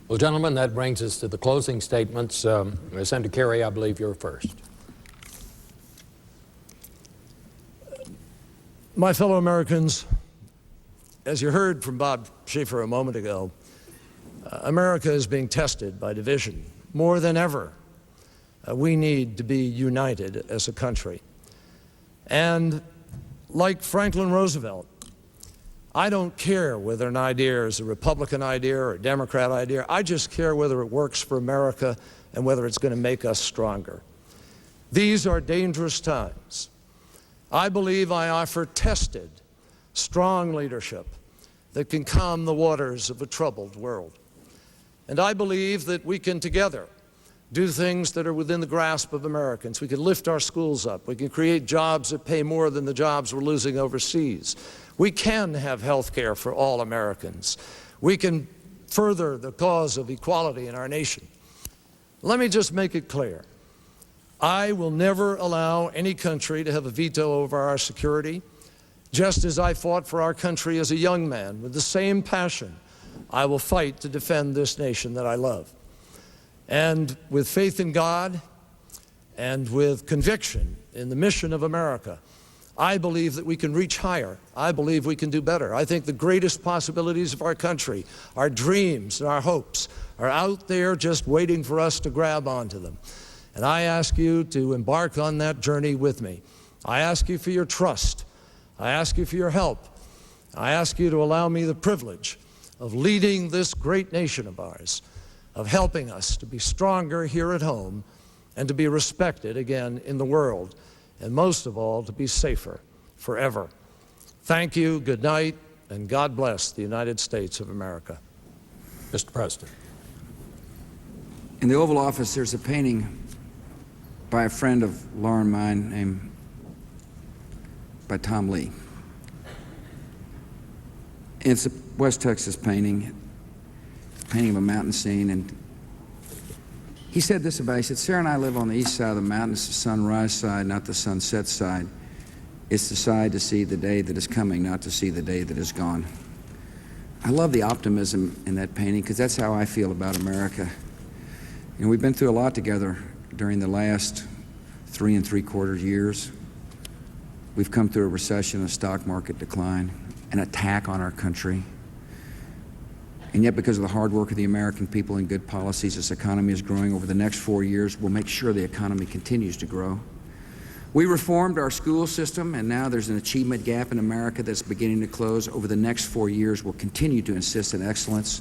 Well, gentlemen, that brings us to the closing statements. Senator Kerry, I believe you're first. My fellow Americans, as you heard from Bob Schieffer a moment ago, America is being tested by division more than ever. We need to be united as a country. And like Franklin Roosevelt, I don't care whether an idea is a Republican idea or a Democrat idea. I just care whether it works for America and whether it's going to make us stronger. These are dangerous times. I believe I offer tested, strong leadership that can calm the waters of a troubled world. And I believe that we can together do things that are within the grasp of Americans. We can lift our schools up. We can create jobs that pay more than the jobs we're losing overseas. We can have health care for all Americans. We can further the cause of equality in our nation. Let me just make it clear. I will never allow any country to have a veto over our security. Just as I fought for our country as a young man with the same passion, I will fight to defend this nation that I love. And with faith in God and with conviction in the mission of America, I believe that we can reach higher. I believe we can do better. I think the greatest possibilities of our country, our dreams and our hopes, are out there just waiting for us to grab onto them. And I ask you to embark on that journey with me. I ask you for your trust. I ask you for your help. I ask you to allow me the privilege of leading this great nation of ours, of helping us to be stronger here at home and to be respected again in the world, and most of all, to be safer forever. Thank you, good night, and God bless the United States of America. Mr. President. In the Oval Office, there's a painting by a friend of Laura and mine named by Tom Lee. It's a West Texas painting of a mountain scene, and he said this about it. He said, Sarah and I live on the east side of the mountain. It's the sunrise side, not the sunset side. It's the side to see the day that is coming, not to see the day that is gone. I love the optimism in that painting because that's how I feel about America. And we've been through a lot together during the last 3 3/4 years. We've come through a recession, a stock market decline, an attack on our country. And yet, because of the hard work of the American people and good policies, this economy is growing. Over the next 4 years, we'll make sure the economy continues to grow. We reformed our school system, and now there's an achievement gap in America that's beginning to close. Over the next 4 years, we'll continue to insist on excellence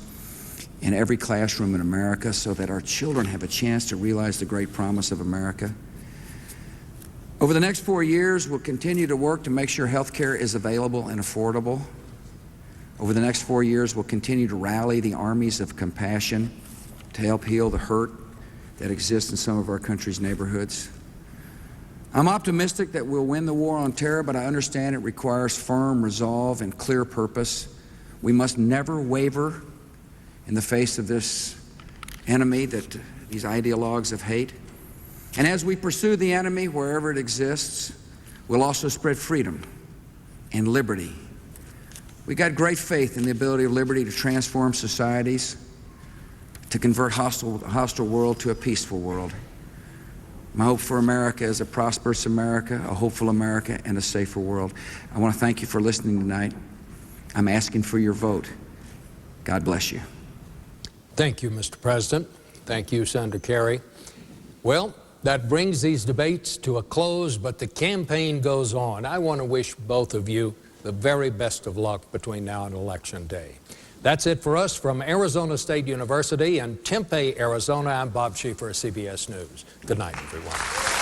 in every classroom in America so that our children have a chance to realize the great promise of America. Over the next 4 years, we'll continue to work to make sure health care is available and affordable. Over the next 4 years, we'll continue to rally the armies of compassion to help heal the hurt that exists in some of our country's neighborhoods. I'm optimistic that we'll win the war on terror, but I understand it requires firm resolve and clear purpose. We must never waver in the face of this enemy, these ideologues of hate. And as we pursue the enemy wherever it exists, we'll also spread freedom and liberty. We got great faith in the ability of liberty to transform societies, to convert a hostile world to a peaceful world. My hope for America is a prosperous America, a hopeful America, and a safer world. I want to thank you for listening tonight. I'm asking for your vote. God bless you. Thank you, Mr. President. Thank you, Senator Kerry. Well, that brings these debates to a close, but the campaign goes on. I want to wish both of you the very best of luck between now and Election Day. That's it for us from Arizona State University in Tempe, Arizona. I'm Bob Schieffer of CBS News. Good night, everyone.